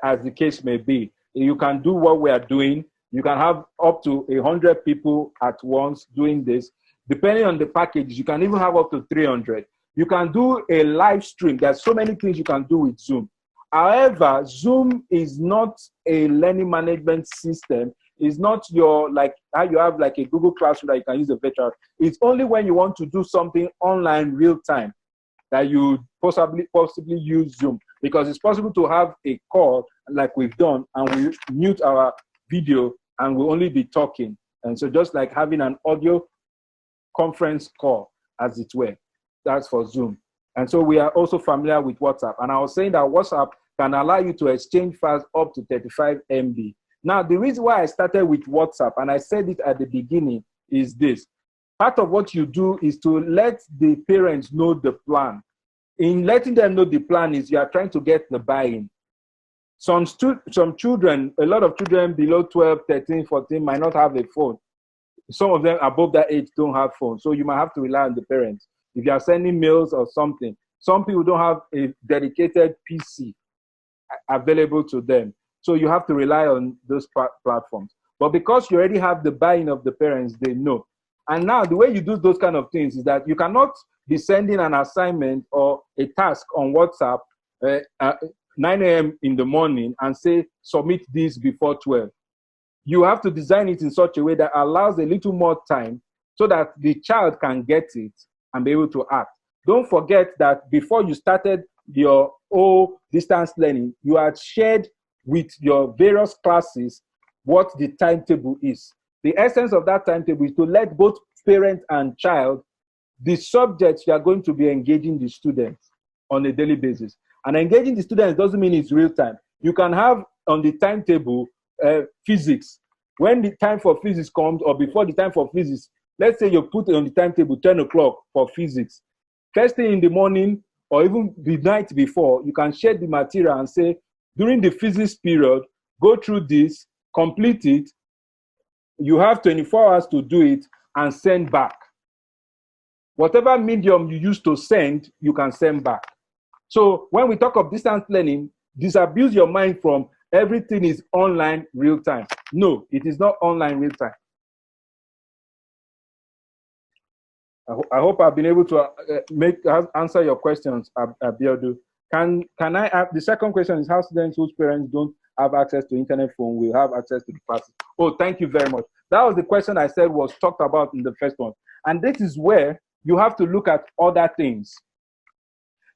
as the case may be. You can do what we are doing. You can have up to 100 people at once doing this. Depending on the package, you can even have up to 300. You can do a live stream. There's so many things you can do with Zoom. However, Zoom is not a learning management system. It's not your, like how you have like a Google Classroom that you can use a virtual. It's only when you want to do something online real time that you possibly use Zoom, because it's possible to have a call like we've done and we mute our video and we'll only be talking. And so just like having an audio conference call, as it were, that's for Zoom. And so we are also familiar with WhatsApp. And I was saying that WhatsApp can allow you to exchange files up to 35 MB. Now, the reason why I started with WhatsApp, and I said it at the beginning, is this. part of what you do is to let the parents know the plan. In letting them know the plan is you are trying to get the buy-in. Some children, a lot of children below 12, 13, 14 might not have a phone. Some of them above that age don't have phones. So you might have to rely on the parents. If you are sending mails or something, some people don't have a dedicated PC available to them. So you have to rely on those platforms. But because you already have the buy-in of the parents, they know. And now the way you do those kind of things is that you cannot be sending an assignment or a task on WhatsApp 9 a.m. in the morning and say, submit this before 12. You have to design it in such a way that allows a little more time so that the child can get it and be able to act. Don't forget that before you started your whole distance learning, you had shared with your various classes what the timetable is. The essence of that timetable is to let both parent and child the subjects you are going to be engaging the students on a daily basis. And engaging the students doesn't mean it's real time. You can have on the timetable physics. When the time for physics comes, or before the time for physics, let's say you put on the timetable 10 o'clock for physics. First thing in the morning, or even the night before, you can share the material and say, during the physics period, go through this, complete it. You have 24 hours to do it and send back. Whatever medium you use to send, you can send back. So when we talk of distance learning, disabuse your mind from everything is online real time. No, it is not online real time. I hope I've been able to answer your questions, Abiodun. Can I ask, the second question is how students whose parents don't have access to internet phone will have access to the classes? Oh, thank you very much. That was the question I said was talked about in the first one. And this is where you have to look at other things.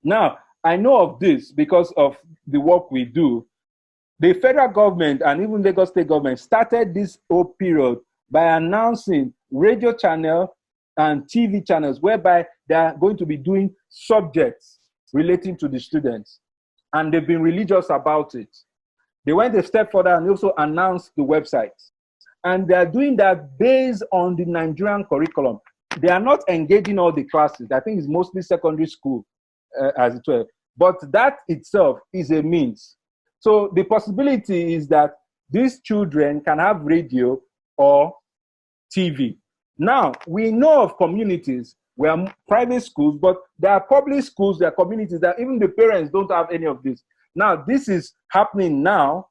Now, I know of this because of the work we do. The federal government and even Lagos state government started this whole period by announcing radio channel and TV channels whereby they are going to be doing subjects relating to the students. And they've been religious about it. They went a step further and also announced the website. And they are doing that based on the Nigerian curriculum. They are not engaging all the classes. I think it's mostly secondary school as it were. But that itself is a means. So the possibility is that these children can have radio or TV. Now, we know of communities where private schools, but there are public schools, there are communities that even the parents don't have any of this. Now, this is happening now,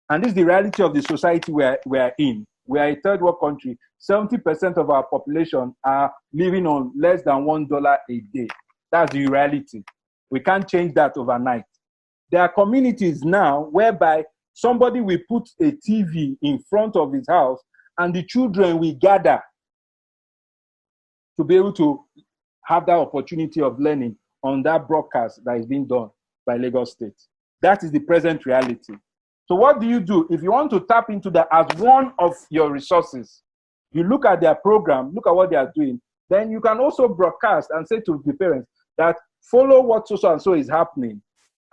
and this is the reality of the society we are in. We are a third world country. 70% of our population are living on less than $1 a day. That's the reality. We can't change that overnight. There are communities now whereby somebody will put a TV in front of his house and the children will gather to be able to have that opportunity of learning on that broadcast that is being done by Lagos State. That is the present reality. So what do? If you want to tap into that as one of your resources, you look at their program, look at what they are doing, then you can also broadcast and say to the parents that follow what so and so is happening,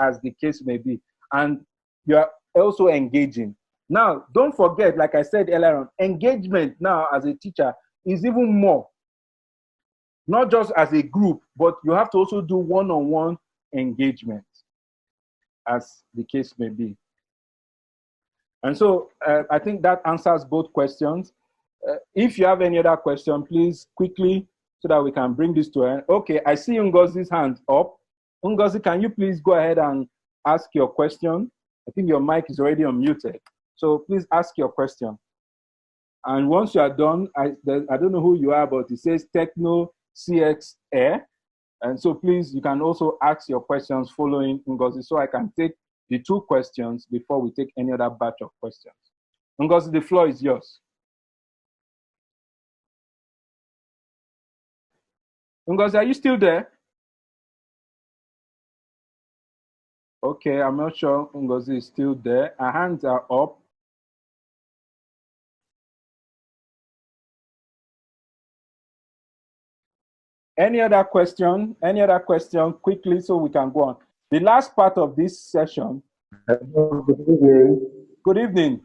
as the case may be. And you are also engaging. Now, don't forget, like I said earlier on, engagement now as a teacher is even more. Not just as a group, but you have to also do one-on-one engagement, as the case may be. And so I think that answers both questions. If you have any other question, please quickly, so that we can bring this to an end. Okay, I see Ngozi's hand up. Ngozi, can you please go ahead and ask your question? I think your mic is already unmuted. So please ask your question. And once you are done, I don't know who you are, but it says Techno CX Air. And so please, you can also ask your questions following Ngozi, so I can take the 2 questions before we take any other batch of questions. Ngozi, the floor is yours. Ngozi, are you still there? Okay, I'm not sure Ngozi is still there. Our hands are up. Any other question? Any other question quickly so we can go on? The last part of this session. Good evening. Good evening.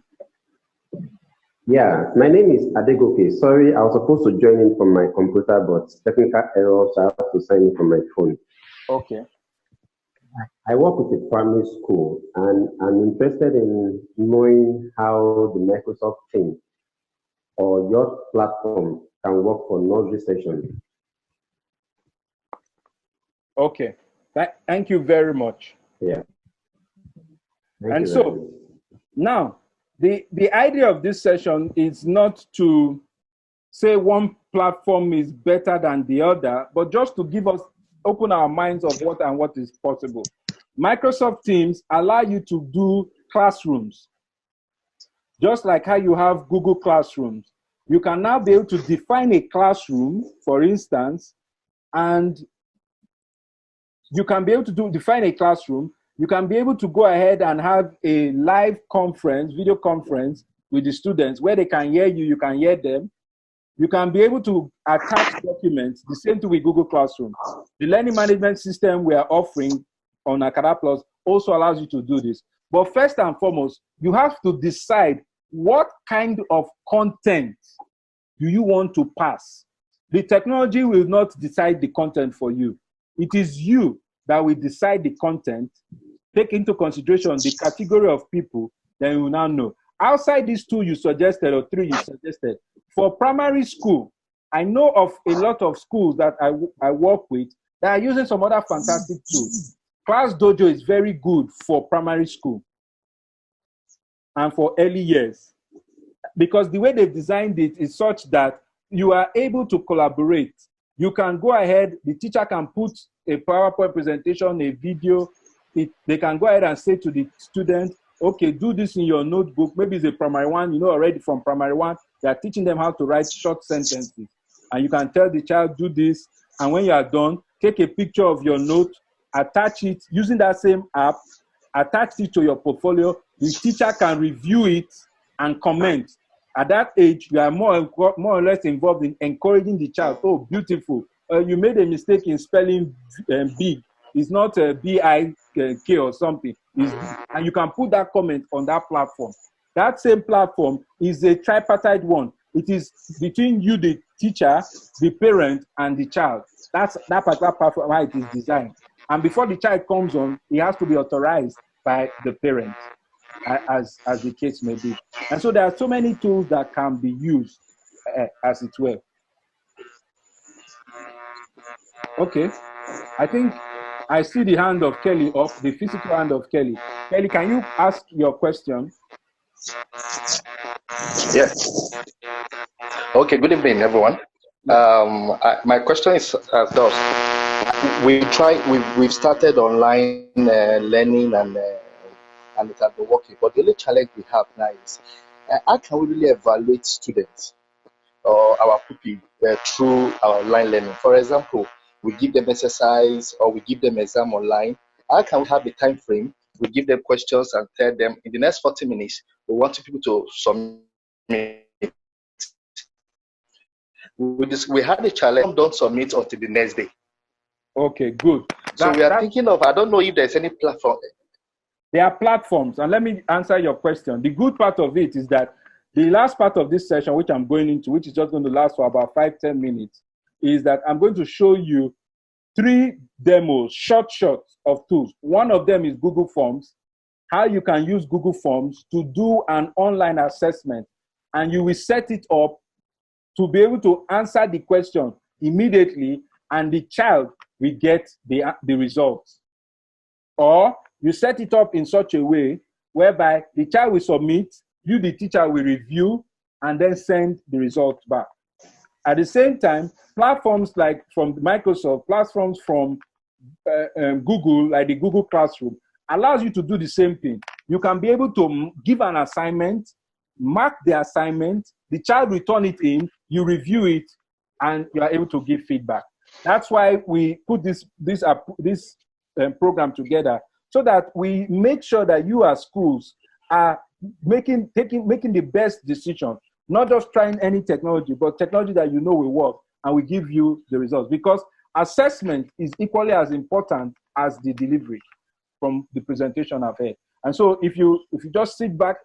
Yeah, my name is Adegoke. Sorry, I was supposed to join in from my computer, but technical error, so I have to sign in from my phone. Okay. I work with a primary school, and I'm interested in knowing how the Microsoft Teams or your platform can work for nursery session. Okay. Thank you very much. Yeah. Thank And you very so much. now, the idea of this session is not to say one platform is better than the other, but just to give us, open our minds of what is possible. Microsoft Teams allow you to do classrooms, just like how you have Google Classrooms. You can now be able to define a classroom, for instance, and you can be able to define a classroom. You can be able to go ahead and have a live conference, video conference with the students where they can hear you, you can hear them. You can be able to attach documents, the same thing with Google Classroom. The learning management system we are offering on Acadaplus also allows you to do this. But first and foremost, you have to decide what kind of content do you want to pass. The technology will not decide the content for you. It is you that will decide the content, take into consideration the category of people, then you will now know. Outside these two you suggested, or three you suggested, for primary school, I know of a lot of schools that I work with that are using some other fantastic tools. Class Dojo is very good for primary school and for early years, because the way they've designed it is such that you are able to collaborate. You can go ahead, the teacher can put a PowerPoint presentation, a video. They can go ahead and say to the student, okay, do this in your notebook. Maybe it's a primary one, you know already from primary one, they are teaching them how to write short sentences. And you can tell the child, do this. And when you are done, take a picture of your note, attach it using that same app, attach it to your portfolio. The teacher can review it and comment. At that age, you are more or less involved in encouraging the child. Oh, beautiful. You made a mistake in spelling big. It's not B-I-K or something. And you can put that comment on that platform. That same platform is a tripartite one. It is between you, the teacher, the parent, and the child. That's that particular platform, how it is designed. And before the child comes on, it has to be authorized by the parent, as the case may be. And so there are so many tools that can be used, as it were. Okay, I think I see the hand of Kelly up, the physical hand of Kelly. Kelly, can you ask your question? Yes. Okay, good evening, everyone. My question is thus. We've started online learning and it has been working, but the only challenge we have now is how can we really evaluate students or our pupils through our online learning? For example, we give them exercise or we give them exam online. How can we have a time frame? We give them questions and tell them in the next 40 minutes, we want people to submit. We had a challenge, don't submit until the next day. Okay, good. So we are thinking of, I don't know if there's any platform. There are platforms, and let me answer your question. The good part of it is that the last part of this session, which I'm going into, which is just going to last for about 5-10 minutes, is that I'm going to show you 3 demos, short of tools. One of them is Google Forms, how you can use Google Forms to do an online assessment, and you will set it up to be able to answer the question immediately, and the child will get the results. Or you set it up in such a way whereby the child will submit, you, the teacher, will review, and then send the results back. At the same time, platforms like from Microsoft, platforms from Google, like the Google Classroom, allows you to do the same thing. You can be able to give an assignment, mark the assignment, the child return it in, you review it, and you are able to give feedback. That's why we put this program together, so that we make sure that you as schools are making the best decision, not just trying any technology, but technology that you know will work, and we give you the results. Because assessment is equally as important as the delivery from the presentation I've had. And so if you just sit back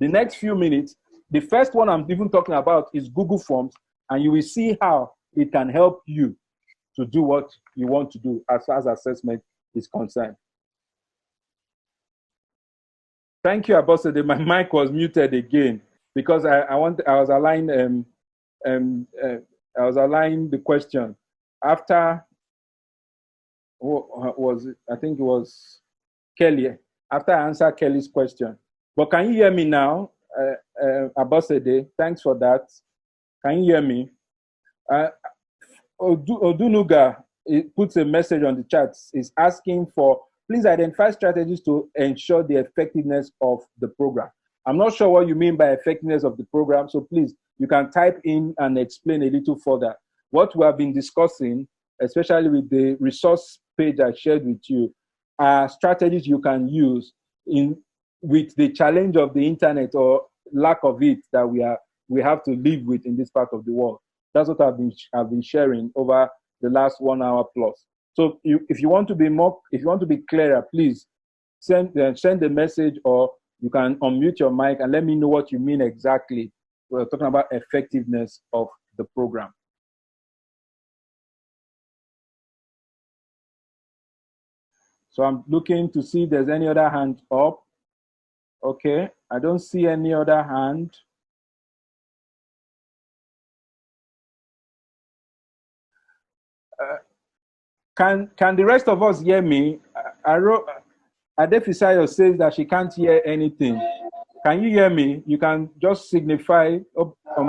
the next few minutes, the first one I'm even talking about is Google Forms, and you will see how it can help you to do what you want to do as far as assessment is concerned. Thank you, Abosede. My mic was muted again because I was aligning the question after what was it? I think it was Kelly. After I answered Kelly's question, but can you hear me now, Abosede? Thanks for that. Can you hear me? Odunuga puts a message on the chat. Is asking for, please identify strategies to ensure the effectiveness of the program. I'm not sure what you mean by effectiveness of the program, so please, you can type in and explain a little further. What we have been discussing, especially with the resource page I shared with you, are strategies you can use with the challenge of the internet or lack of it that we have to live with in this part of the world. That's what I've been sharing over the last 1 hour plus. So if you want to be clearer, please send the message, or you can unmute your mic and let me know what you mean exactly. We're talking about effectiveness of the program. So I'm looking to see if there's any other hand up. Okay, I don't see any other hand. Can the rest of us hear me? Adefisayo says that she can't hear anything. Can you hear me? You can just signify.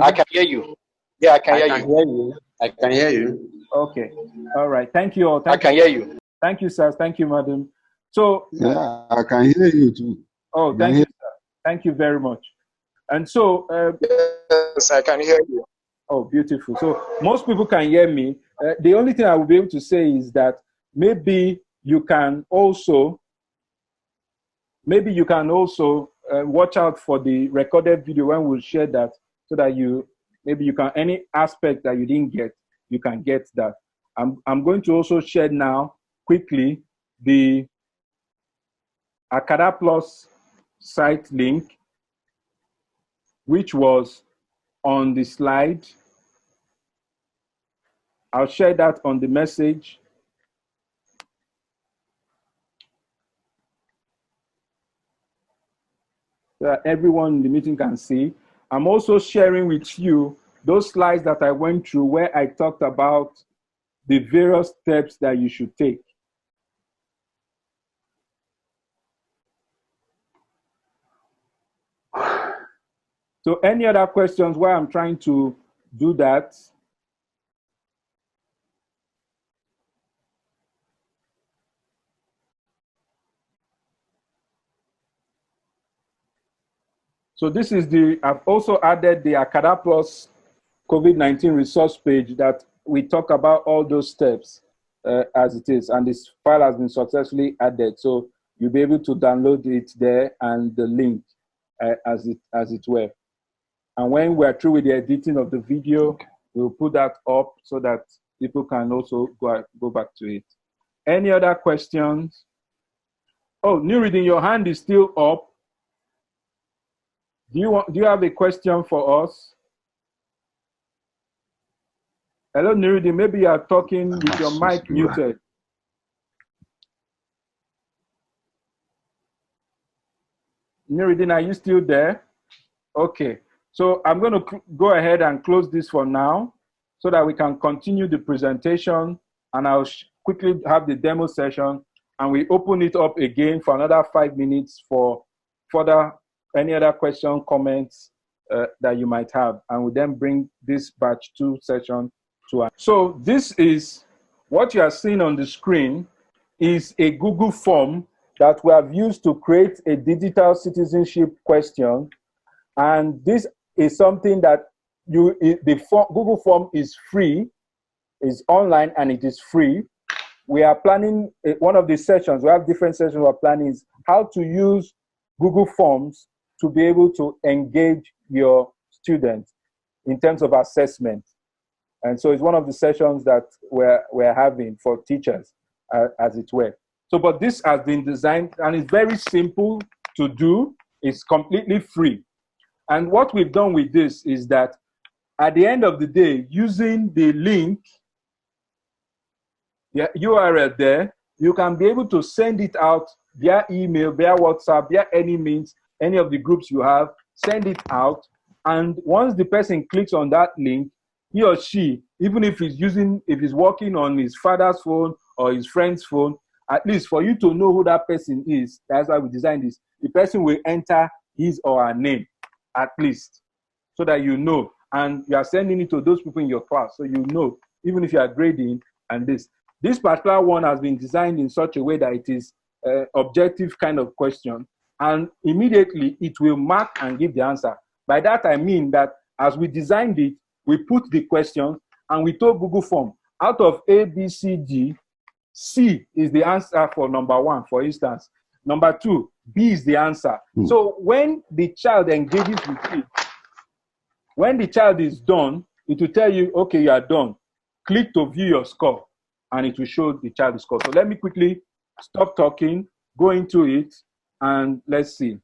I can hear you. Yeah, I can hear you. I can hear you. Okay. All right. Thank you all. I can hear you. Thank you, sir. Thank you, madam. So yeah, I can hear you too. Oh, thank you, sir. Thank you very much. And so yes, I can hear you. Oh, beautiful. So most people can hear me. The only thing I will be able to say is that maybe you can also watch out for the recorded video when we'll share that, so that you can, any aspect that you didn't get, you can get that. I'm going to also share now quickly the Acadaplus site link, which was on the slide. I'll share that on the message. So that everyone in the meeting can see. I'm also sharing with you those slides that I went through where I talked about the various steps that you should take. So any other questions while I'm trying to do that? So this is I've also added the Acadaplus COVID-19 resource page that we talk about all those steps as it is, and this file has been successfully added. So you'll be able to download it there and the link as it were. And when we're through with the editing of the video, we'll put that up so that people can also go back to it. Any other questions? Oh, Nuruddin, your hand is still up. Do you have a question for us? Hello, Nuruddin. Maybe you are talking with your mic muted. Nuruddin, are you still there? Okay. So I'm going to go ahead and close this for now so that we can continue the presentation, and I'll quickly have the demo session, and we open it up again for another 5 minutes for further any other question, comments that you might have, and we then bring this batch 2 session to an. So this is what you are seeing on the screen is a Google form that we have used to create a digital citizenship question, and this is something that Google form is free, is online, and it is free. We are planning one of the sessions. We have different sessions we're planning is how to use Google Forms to be able to engage your students in terms of assessment. And so it's one of the sessions that we're having for teachers, as it were. So, but this has been designed, and it's very simple to do. It's completely free. And what we've done with this is that at the end of the day, using the link, the URL there, you can be able to send it out via email, via WhatsApp, via any means, any of the groups you have, send it out. And once the person clicks on that link, he or she, even if he's working on his father's phone or his friend's phone, at least for you to know who that person is, that's why we designed this, the person will enter his or her name, at least, so that you know. And you are sending it to those people in your class, so you know, even if you are grading and this. This particular one has been designed in such a way that it is objective kind of question, and immediately it will mark and give the answer. By that I mean that as we designed it, we put the question and we told Google Form, out of A, B, C, D, C is the answer for number 1, for instance. Number 2, B is the answer. So when the child engages with it, when the child is done, it will tell you, okay, you are done. Click to view your score, and it will show the child's score. So let me quickly stop talking, go into it, and let's see.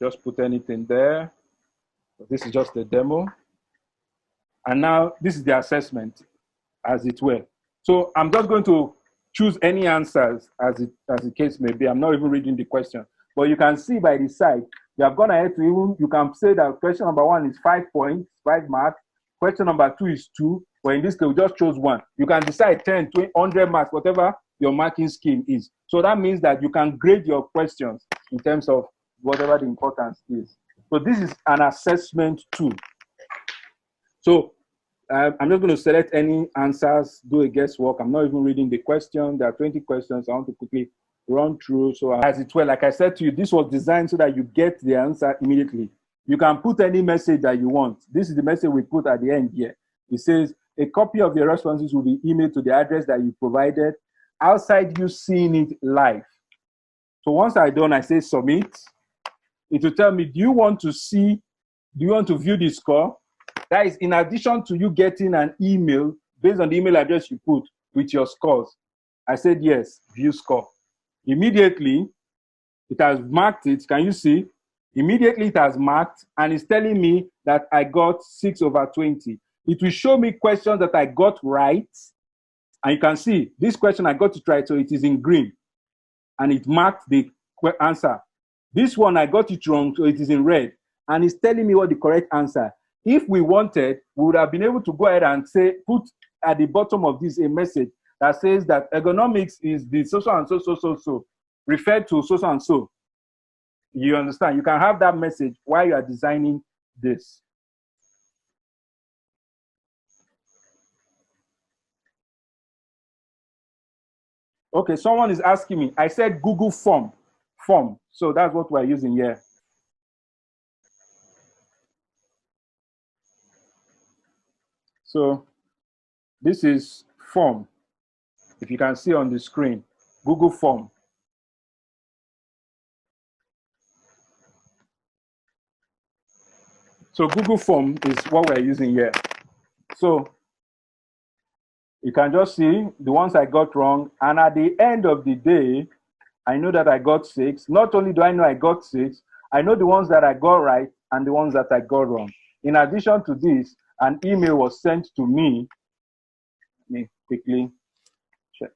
Just put anything there. This is just a demo. And now this is the assessment, as it were. So I'm just going to choose any answers as the case may be. I'm not even reading the question. But you can see by the side, you have gone ahead to even, you can say that question number 1 is 5 points, 5 marks. Question number 2 is 2. But in this case, we just chose 1. You can decide 10, 20, 100 marks, whatever your marking scheme is. So that means that you can grade your questions in terms of whatever the importance is. So this is an assessment tool. So I'm just going to select any answers, do a guesswork. I'm not even reading the question. There are 20 questions I want to quickly run through. So as it were, like I said to you, this was designed so that you get the answer immediately. You can put any message that you want. This is the message we put at the end here. It says, a copy of your responses will be emailed to the address that you provided outside you seeing it live. So once I'm done, I say submit. It will tell me, do you want to view the score? That is in addition to you getting an email based on the email address you put with your scores. I said, yes, view score. Immediately, it has marked it. Can you see? Immediately, it has marked, and it's telling me that I got 6/20. It will show me questions that I got right. And you can see, this question I got it right, so it is in green. And it marked the answer. This one, I got it wrong, so it is in red. And it's telling me what the correct answer. If we wanted, we would have been able to go ahead and say, put at the bottom of this a message that says that ergonomics is the so and so, referred to so and so. You understand? You can have that message while you are designing this. Okay, someone is asking me. I said Google Form. So that's what we're using here. So this is Form. If you can see on the screen, Google Form. So Google Form is what we're using here. So you can just see the ones I got wrong. And at the end of the day, I know that I got 6. Not only do I know I got 6, I know the ones that I got right and the ones that I got wrong. In addition to this, an email was sent to me. Let me quickly check.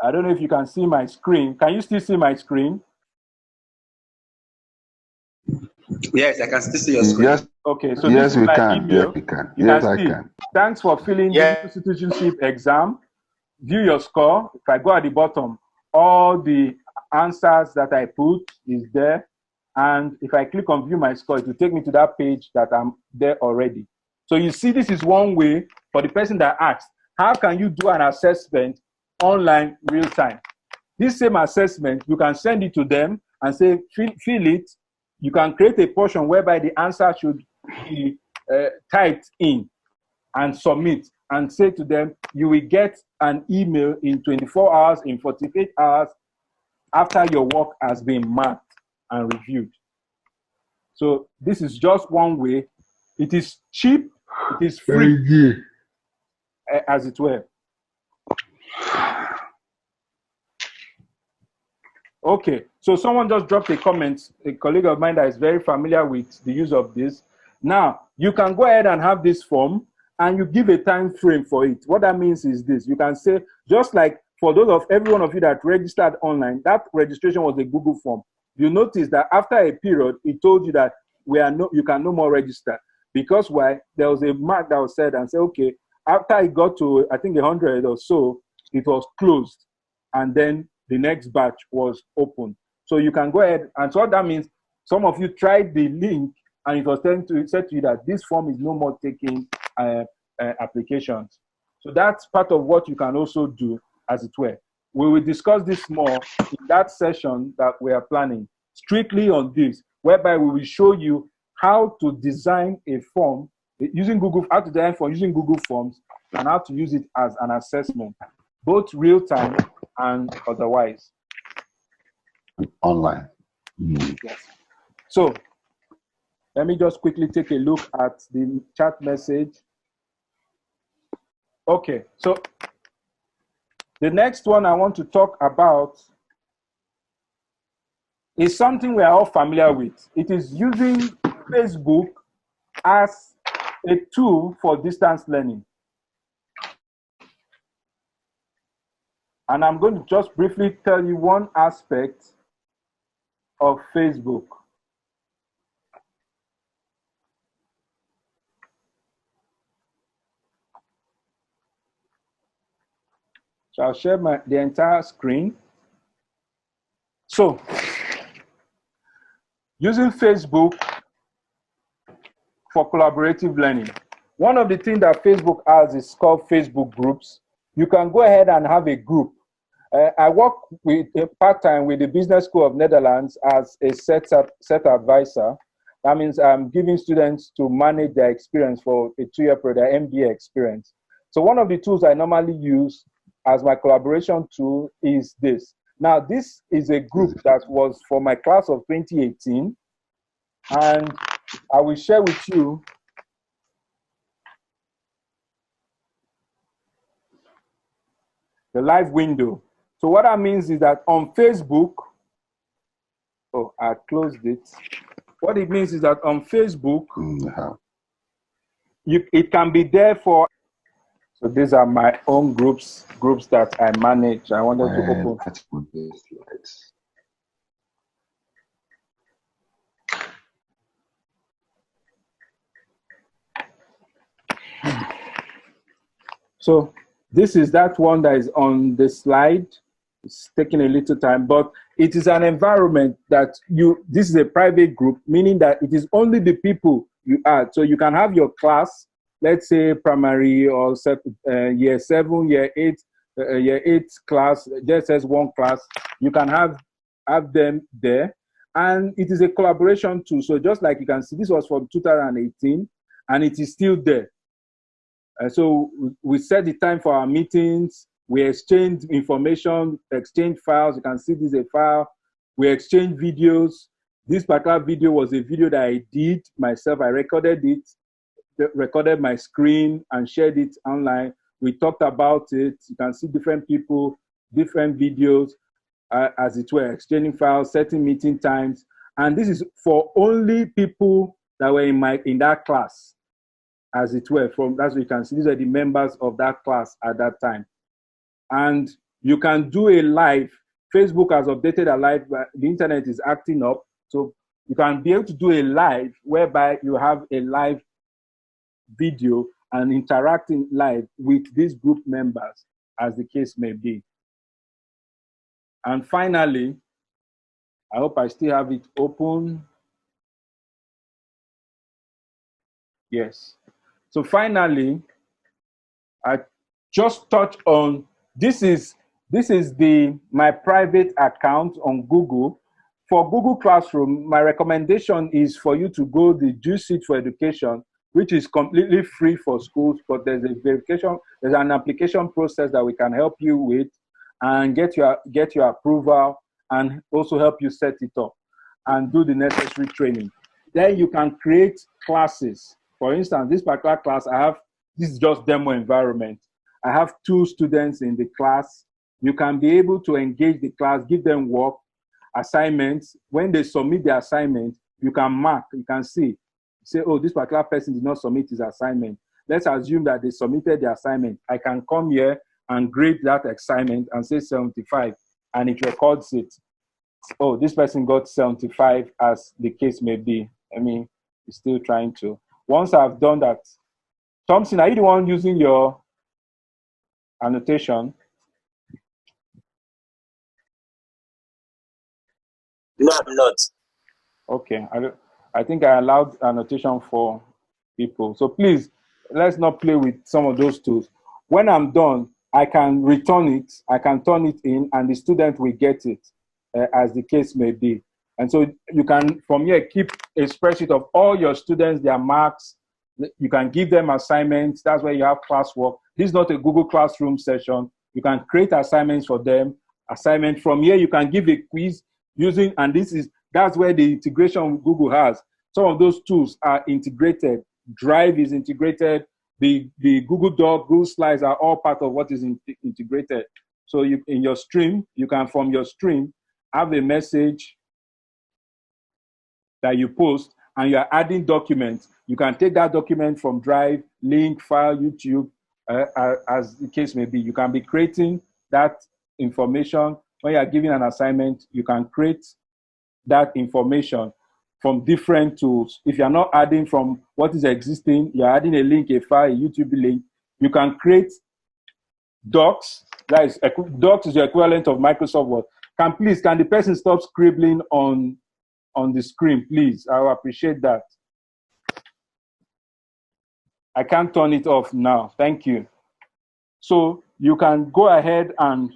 I don't know if you can see my screen. Can you still see my screen? Yes, I can still see your screen. Yes. Okay, so Yes, this is we my can. email. Yes, we can. You Yes, can I see. can. Thanks for filling the citizenship exam. View your score. If I go at the bottom, all the answers that I put is there. And if I click on view my score, it will take me to that page that I'm there already. So you see, this is one way for the person that asked, how can you do an assessment online real time? This same assessment, you can send it to them and say, fill it. You can create a portion whereby the answer should be typed in and submit and say to them, you will get an email in 24 hours, in 48 hours after your work has been marked and reviewed. So this is just one way. It is cheap, it is free, as it were. Okay, so someone just dropped a comment, a colleague of mine that is very familiar with the use of this. Now, you can go ahead and have this form and you give a time frame for it. What that means is this. You can say, just like for those of every one of you that registered online, that registration was a Google form. You notice that after a period, it told you that you can no more register. Because why? There was a mark that was said and said, okay, after it got to, I think, 100 or so, it was closed. And then the next batch was open. So you can go ahead. And so what that means, some of you tried the link and it was said to you that this form is no more taking applications. So that's part of what you can also do, as it were. We will discuss this more in that session that we are planning, strictly on this, whereby we will show you how to design a form using Google, how to design for using Google Forms, and how to use it as an assessment, both real time and otherwise. Online. Mm. Yes. So let me just quickly take a look at the chat message. Okay, so the next one I want to talk about is something we are all familiar with. It is using Facebook as a tool for distance learning. And I'm going to just briefly tell you one aspect of Facebook. So I'll share the entire screen. So, using Facebook for collaborative learning. One of the things that Facebook has is called Facebook groups. You can go ahead and have a group. I work with part-time with the Business School of Netherlands as a set advisor. That means I'm giving students to manage their experience for a 2-year period, their MBA experience. So one of the tools I normally use as my collaboration tool is this. Now, this is a group that was for my class of 2018, and I will share with you the live window. So what that means is that on Facebook, oh, I closed it. What it means is that on Facebook, it can be there for. So these are my own groups that I manage. I wanted to open. So this is that one that is on the slide. It's taking a little time, but it is an environment that this is a private group, meaning that it is only the people you add. So you can have your class, let's say primary or year 7, year 8, year 8 class, just as one class. You can have them there. And it is a collaboration tool. So just like you can see, this was from 2018, and it is still there. So we set the time for our meetings. We exchange information, exchange files. You can see this is a file. We exchange videos. This particular video was a video that I did myself. I recorded it, recorded my screen, and shared it online. We talked about it. You can see different people, different videos, as it were, exchanging files, setting meeting times. And this is for only people that were in that class, as it were. As you can see, these are the members of that class at that time. And you can do a live. Facebook has updated a live. The internet is acting up. So you can be able to do a live whereby you have a live video and interacting live with these group members, as the case may be. And finally, I hope I still have it open. Yes. So finally, I just touch on this is my private account on Google. For Google Classroom, my recommendation is for you to go the G Suite for Education, which is completely free for schools, but there's a verification, there's an application process that we can help you with and get your approval and also help you set it up and do the necessary training. Then you can create classes. For instance, this particular class this is just demo environment. I have 2 students in the class. You can be able to engage the class, give them work, assignments, when they submit the assignment, you can mark, you can see, say, oh, this particular person did not submit his assignment. Let's assume that they submitted the assignment. I can come here and grade that assignment and say 75, and it records it. Oh, this person got 75, as the case may be. I mean, it's still trying to. Once I've done that, Thompson, are you the one using your annotation? No, I'm not. Okay, I think I allowed annotation for people. So please, let's not play with some of those tools. When I'm done, I can return it, I can turn it in, and the student will get it, as the case may be. And so you can, from here, keep a spreadsheet of all your students, their marks. You can give them assignments. That's where you have classwork. This is not a Google Classroom session. You can create assignments for them. Assignment from here, you can give a quiz using, and that's where the integration Google has. Some of those tools are integrated. Drive is integrated. The Google Doc, Google Slides are all part of what is integrated. So in your stream, you can, from your stream, have a message that you post, and you're adding documents. You can take that document from Drive, link, file, YouTube, as the case may be. You can be creating that information. When you're giving an assignment, you can create that information from different tools. If you're not adding from what is existing, you're adding a link, a file, a YouTube link. You can create docs. Docs is the equivalent of Microsoft Word. Can the person stop scribbling on the screen, please? I will appreciate that. I can't turn it off now. Thank you. So you can go ahead and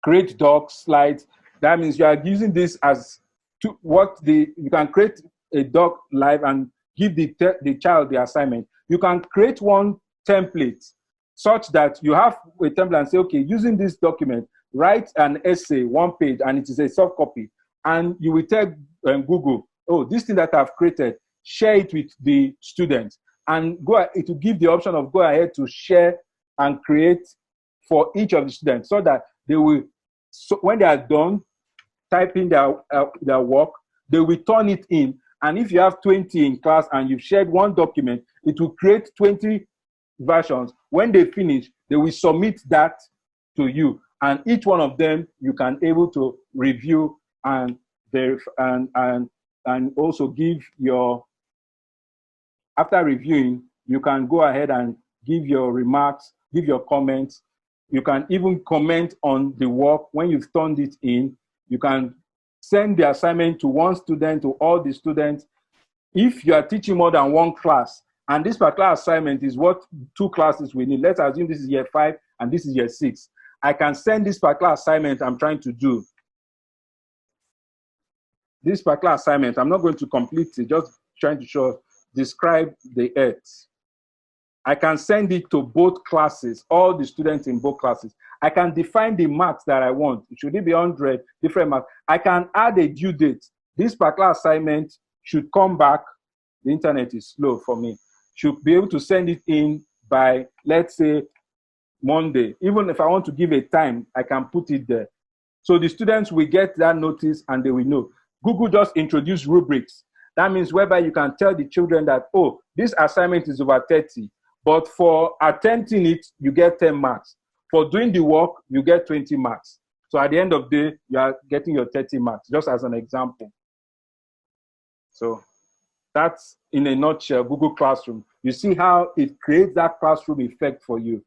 create docs, slides. That means you are using this as you can create a doc live and give the child the assignment. You can create one template such that you have a template and say, okay, using this document, write an essay, 1 page, and it is a soft copy. And you will tell Google, oh, this thing that I've created, share it with the students. And it will give the option of go ahead to share and create for each of the students, so that they will, when they are done typing their work, they will turn it in. And if you have 20 in class and you've shared one document, it will create 20 versions. When they finish, they will submit that to you. And each one of them, you can able to review and verify, and also give your, after reviewing, you can go ahead and give your remarks, give your comments. You can even comment on the work when you've turned it in. You can send the assignment to one student, to all the students. If you are teaching more than one class, and this particular assignment is what 2 classes we need. Let's assume this is year 5 and this is year 6. I can send this particular assignment I'm trying to do. This particular assignment, I'm not going to complete it, just trying to describe the earth. I can send it to both classes, all the students in both classes. I can define the marks that I want. Should it be 100 different marks? I can add a due date. This particular assignment should come back. The internet is slow for me. Should be able to send it in by, let's say, Monday. Even if I want to give a time, I can put it there. So the students will get that notice and they will know. Google just introduced rubrics. That means whereby you can tell the children that, oh, this assignment is over 30. But for attempting it, you get 10 marks. For doing the work, you get 20 marks. So at the end of the day, you are getting your 30 marks, just as an example. So that's, in a nutshell, Google Classroom. You see how it creates that classroom effect for you.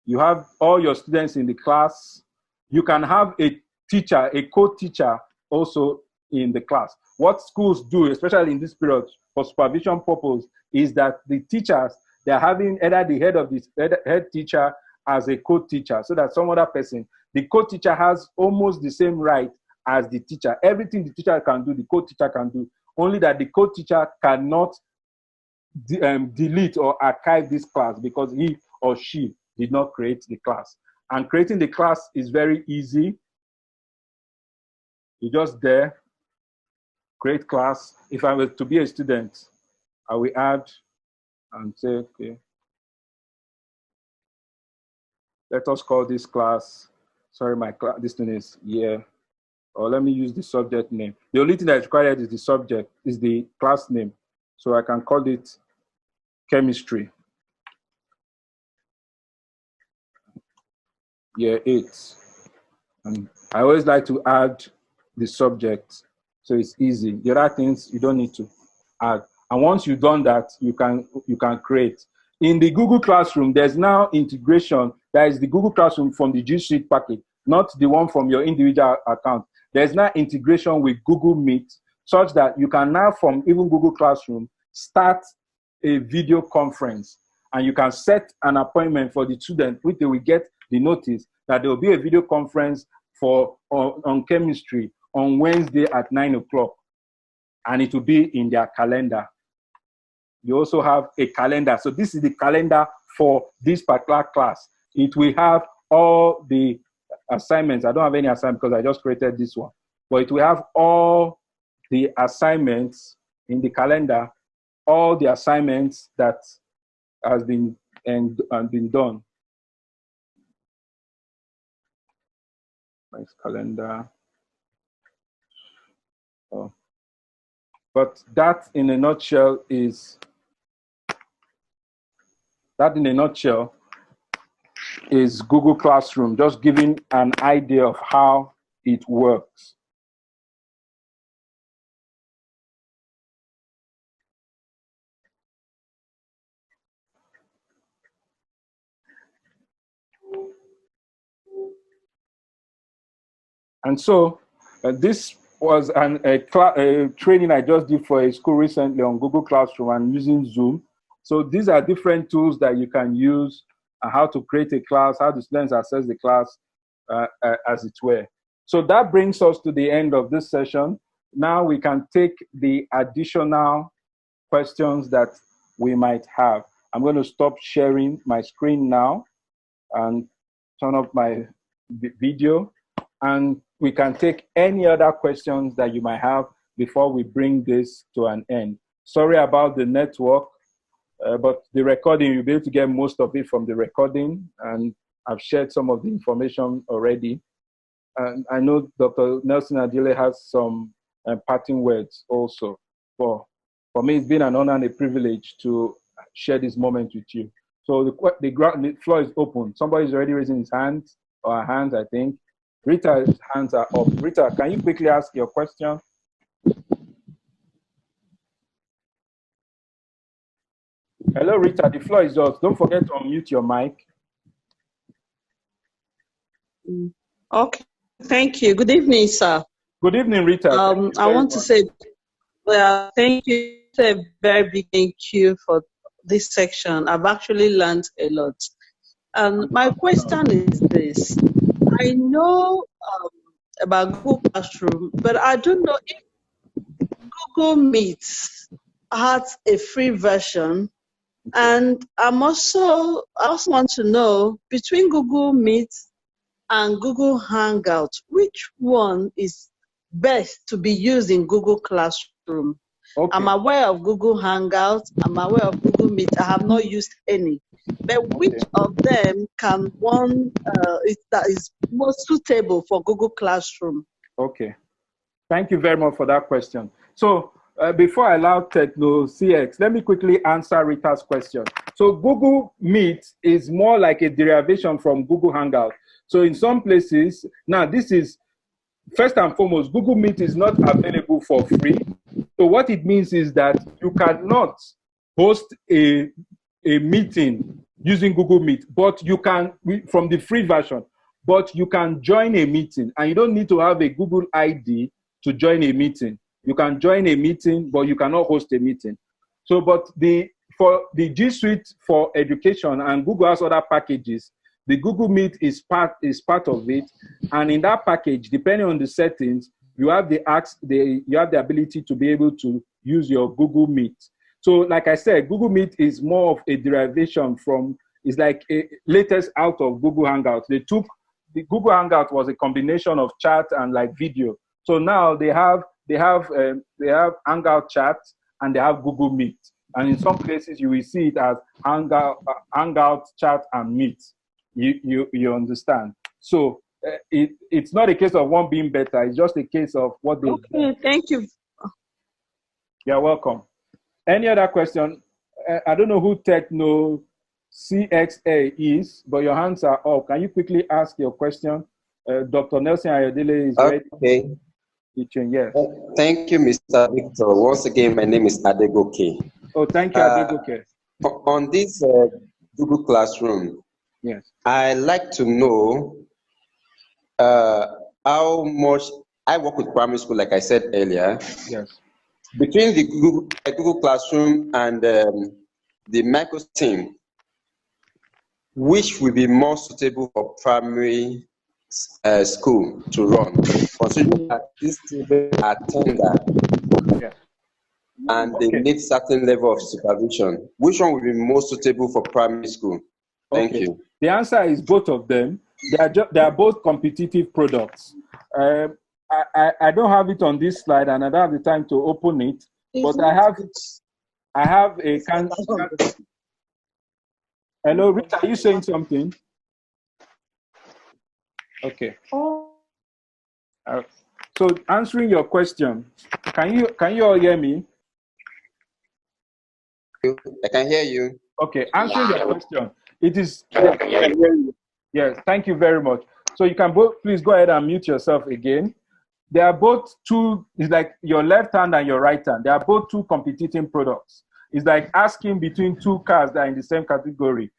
You have all your students in the class. You can have a teacher, a co-teacher also in the class. What schools do, especially in this period, for supervision purpose, is that the teachers, they're having either the head of this head teacher as a co-teacher, so that some other person, the co-teacher has almost the same right as the teacher. Everything the teacher can do, the co-teacher can do. Only that the co-teacher cannot delete or archive this class because he or she did not create the class. And creating the class is very easy. You just there, create class. If I were to be a student, I will add and say, okay, let us call this class, sorry, my class, this thing is year or let me use the subject name. The only thing that's required is the subject, is the class name. So I can call it chemistry. Year 8. And I always like to add the subject, so it's easy. The other things you don't need to add. And once you've done that, you can create. In the Google Classroom, there's now integration. That is the Google Classroom from the G Suite package, not the one from your individual account. There's now integration with Google Meet, such that you can now, from even Google Classroom, start a video conference. And you can set an appointment for the student, which they will get the notice that there will be a video conference on chemistry on Wednesday at 9 o'clock. And it will be in their calendar. You also have a calendar. So this is the calendar for this particular class. It will have all the assignments. I don't have any assignments because I just created this one. But it will have all the assignments in the calendar, all the assignments that has been done. Nice calendar. Oh. But that in a nutshell is Google Classroom, just giving an idea of how it works. And so this was a training I just did for a school recently on Google Classroom and using Zoom. So these are different tools that you can use, how to create a class, how the students access the class, as it were. So that brings us to the end of this session. Now we can take the additional questions that we might have. I'm going to stop sharing my screen now and turn off my video. And we can take any other questions that you might have before we bring this to an end. Sorry about the network, but the recording, you'll be able to get most of it from the recording, and I've shared some of the information already. And I know Dr. Nelson Ayodele has some parting words also. For me, it's been an honor and a privilege to share this moment with you. So the floor is open. Somebody's already raising his hand, or her hands, I think. Rita's hands are up. Rita, can you quickly ask your question? Hello, Rita, the floor is yours. Don't forget to unmute your mic. Okay, thank you. Good evening, sir. Good evening, Rita. I want to say, well, thank you. A very big thank you for this section. I've actually learned a lot. My question is this. I know about Google Classroom, but I don't know if Google Meet has a free version. And I also want to know, between Google Meet and Google Hangout, which one is best to be used in Google Classroom? Okay. I'm aware of Google Hangout. I'm aware of Google Meet. I have not used any. But which of them can one that is most suitable for Google Classroom? Okay. Thank you very much for that question. So before I allow Techno CX, let me quickly answer Rita's question. So Google Meet is more like a derivation from Google Hangout. So in some places, now this is, first and foremost, Google Meet is not available for free. So what it means is that you cannot host a meeting using Google Meet, but you can, from the free version, but you can join a meeting, and you don't need to have a Google ID to join a meeting. You can join a meeting, but you cannot host a meeting. So, but for the G Suite for education, and Google has other packages, the Google Meet is part of it, and in that package, depending on the settings, you have the ability to be able to use your Google Meet. So, like I said, Google Meet is more of a derivation from, it's like a latest out of Google Hangouts. The Google Hangout was a combination of chat and like video. So now they have Hangout chat and they have Google Meet. And in some places you will see it as Hangout chat and Meet. You understand? So it's not a case of one being better. It's just a case of what they. Okay, thank you. You're welcome. Any other question? I don't know who Techno CXA is, but your hands are up. Can you quickly ask your question? Dr. Nelson Ayodele is ready. Okay. Yes. Thank you, Mr. Victor. Once again, my name is Adegoke. Oh, thank you, Adegoke. On this Google Classroom, yes, I like to know how much I work with primary school, like I said earlier. Yes. Between the Google Classroom and the Microsoft team, which will be more suitable for primary school to run, considering that these students are tender and they need certain level of supervision? Which one will be more suitable for primary school? Thank you. The answer is both of them. They are both competitive products. I don't have it on this slide, and I don't have the time to open it. But I have a Hello, Rita, are you saying something? Okay. So answering your question, can you all hear me? I can hear you. Okay, answering your question, it is. Yes, thank you very much. So you can both please go ahead and mute yourself again. They are both two. It's like your left hand and your right hand. They are both two competing products. It's like asking between two cars that are in the same category.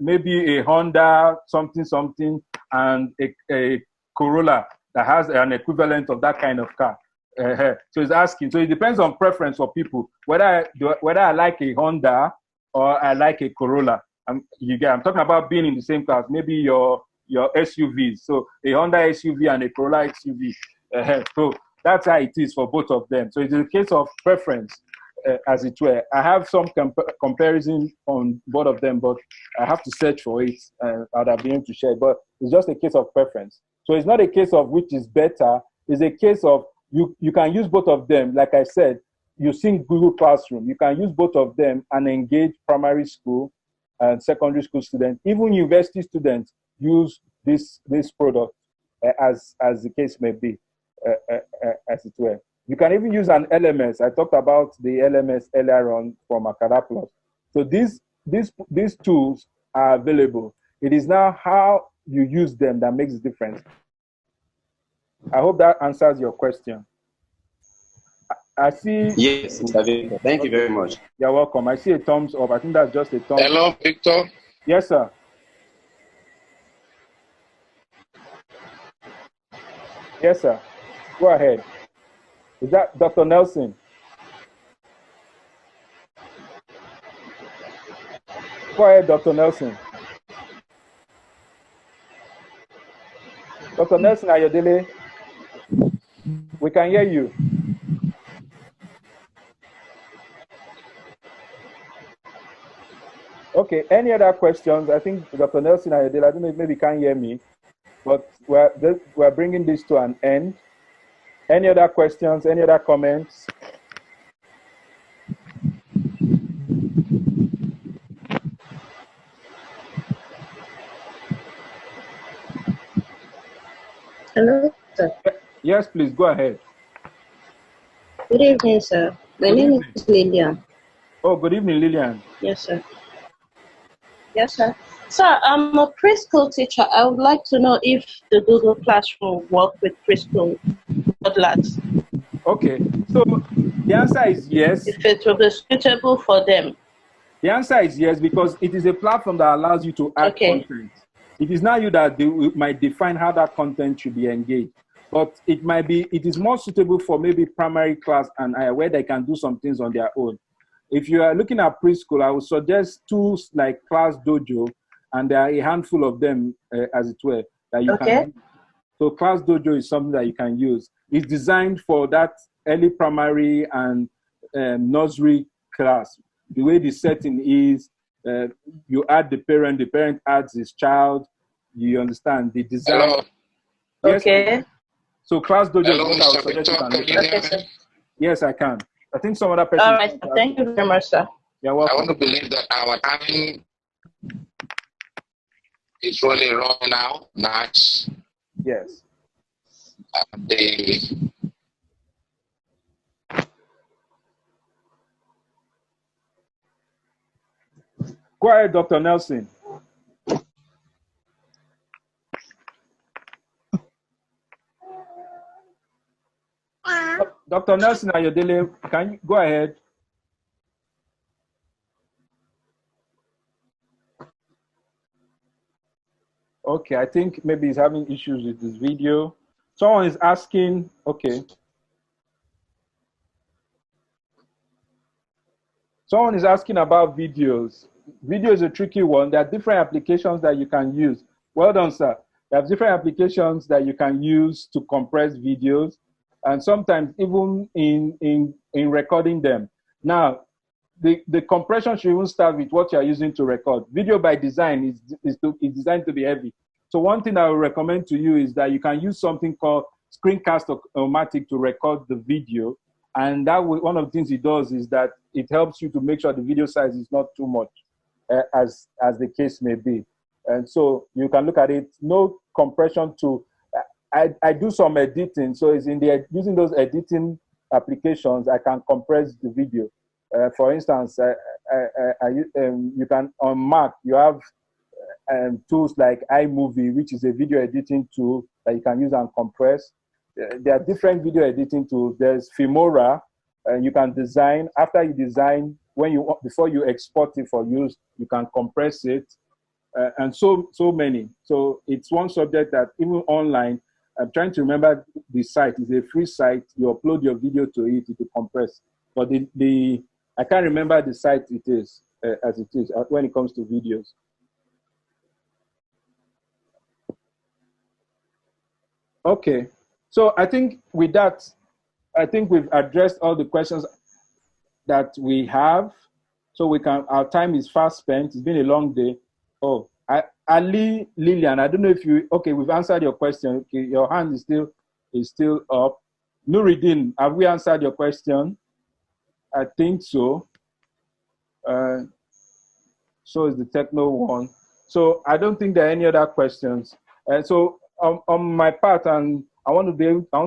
Maybe a Honda something and a Corolla that has an equivalent of that kind of car. So it's asking. So it depends on preference for people. Whether I like a Honda or I like a Corolla. I'm talking about being in the same class. Maybe your SUVs. So a Honda SUV and a Corolla SUV. So that's how it is for both of them. So it's a case of preference, as it were. I have some comparison on both of them, but I have to search for it. I'd have been able to share. But it's just a case of preference. So it's not a case of which is better. It's a case of you can use both of them. Like I said, using Google Classroom, you can use both of them and engage primary school and secondary school students. Even university students use this product as the case may be, as it were. You can even use an LMS. I talked about the LMS earlier on from Acadaplus. So these tools are available. It is now how you use them that makes the difference. I hope that answers your question. I see. Yes, Mr. Victor. Thank you very much. You're welcome. I see a thumbs up. I think that's just a thumbs up. Hello, Victor. Yes, sir. Yes, sir. Go ahead. Is that Dr. Nelson? Go ahead, Dr. Nelson. Dr. Nelson Ayodele, we can hear you. Okay, any other questions? I think Dr. Nelson Ayodele, I don't know if maybe you can't hear me, but we're bringing this to an end. Any other questions? Any other comments? Hello, sir. Yes, please, go ahead. Good evening, sir. My name is Lillian. Oh, good evening, Lillian. Yes, sir. Yes, sir. Sir, I'm a preschool teacher. I would like to know if the Google Classroom works with preschool toddlers. Okay, so the answer is yes. If it will be suitable for them. The answer is yes, because it is a platform that allows you to add content. It is not you that might define how that content should be engaged, but it is more suitable for maybe primary class and where they can do some things on their own. If you are looking at preschool, I would suggest tools like Class Dojo, and there are a handful of them, as it were, that you can use. So Class Dojo is something that you can use. It's designed for that early primary and nursery class. The way the setting is, you add the parent adds his child. You understand the design. Hello. Yes, okay. So Class Dojo. Hello, yes, I can. I think some other person. All right. Thank you very much, sir. You're welcome. I want to believe that our time is really running out. Nice. Yes. Go ahead, Dr. Nelson. Dr. Nelson Ayodele, can you go ahead? Okay, I think maybe he's having issues with this video. Someone is asking, okay. Someone is asking about videos. Video is a tricky one. There are different applications that you can use. Well done, sir. There are different applications that you can use to compress videos, and sometimes even in recording them. Now, the compression should even start with what you're using to record. Video by design is designed to be heavy. So one thing I would recommend to you is that you can use something called Screencast-O-Matic to record the video. And that one of the things it does is that it helps you to make sure the video size is not too much, as the case may be. And so you can look at it, no compression to, I do some editing. So it's in the, using those editing applications, I can compress the video. For instance, you can, on Mac, you have tools like iMovie, which is a video editing tool that you can use and compress. There are different video editing tools. There's Filmora, and you can design. After you design, before you export it for use, you can compress it, and so many. So it's one subject that even online, I'm trying to remember the site. It's a free site. You upload your video to it, it will compress. But I can't remember the site it is as it is when it comes to videos. Okay. So I think with that, I think we've addressed all the questions that we have. So we can, our time is fast spent. It's been a long day. Oh, Ali Lillian, I don't know if you, okay, we've answered your question. Okay, your hand is still up. Nuruddin, have we answered your question? I think so. So is the techno one. So I don't think there are any other questions. And so on my part, and I want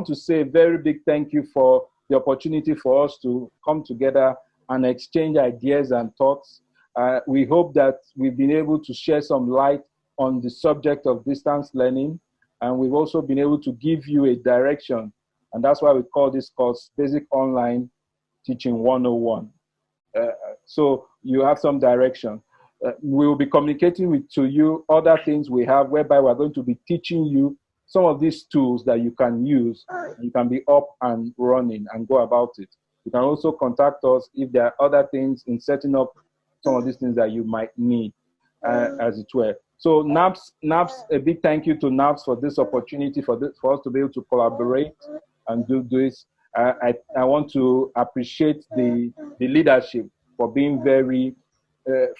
to say a very big thank you for the opportunity for us to come together and exchange ideas and thoughts. We hope that we've been able to share some light on the subject of distance learning, and we've also been able to give you a direction, and that's why we call this course Basic Online Teaching 101. So you have some direction. We will be communicating to you other things we have, whereby we're going to be teaching you some of these tools that you can use. You can be up and running and go about it. You can also contact us if there are other things in setting up some of these things that you might need, as it were. So NAPPS, a big thank you to NAPPS for this opportunity for us to be able to collaborate and do this. I want to appreciate the leadership for being very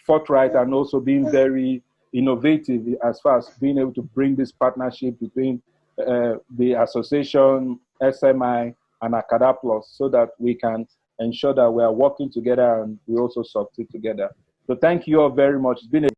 forthright and also being very innovative as far as being able to bring this partnership between the association, SMI, and Acadaplus, so that we can ensure that we are working together and we also succeed together. So thank you all very much. It's been a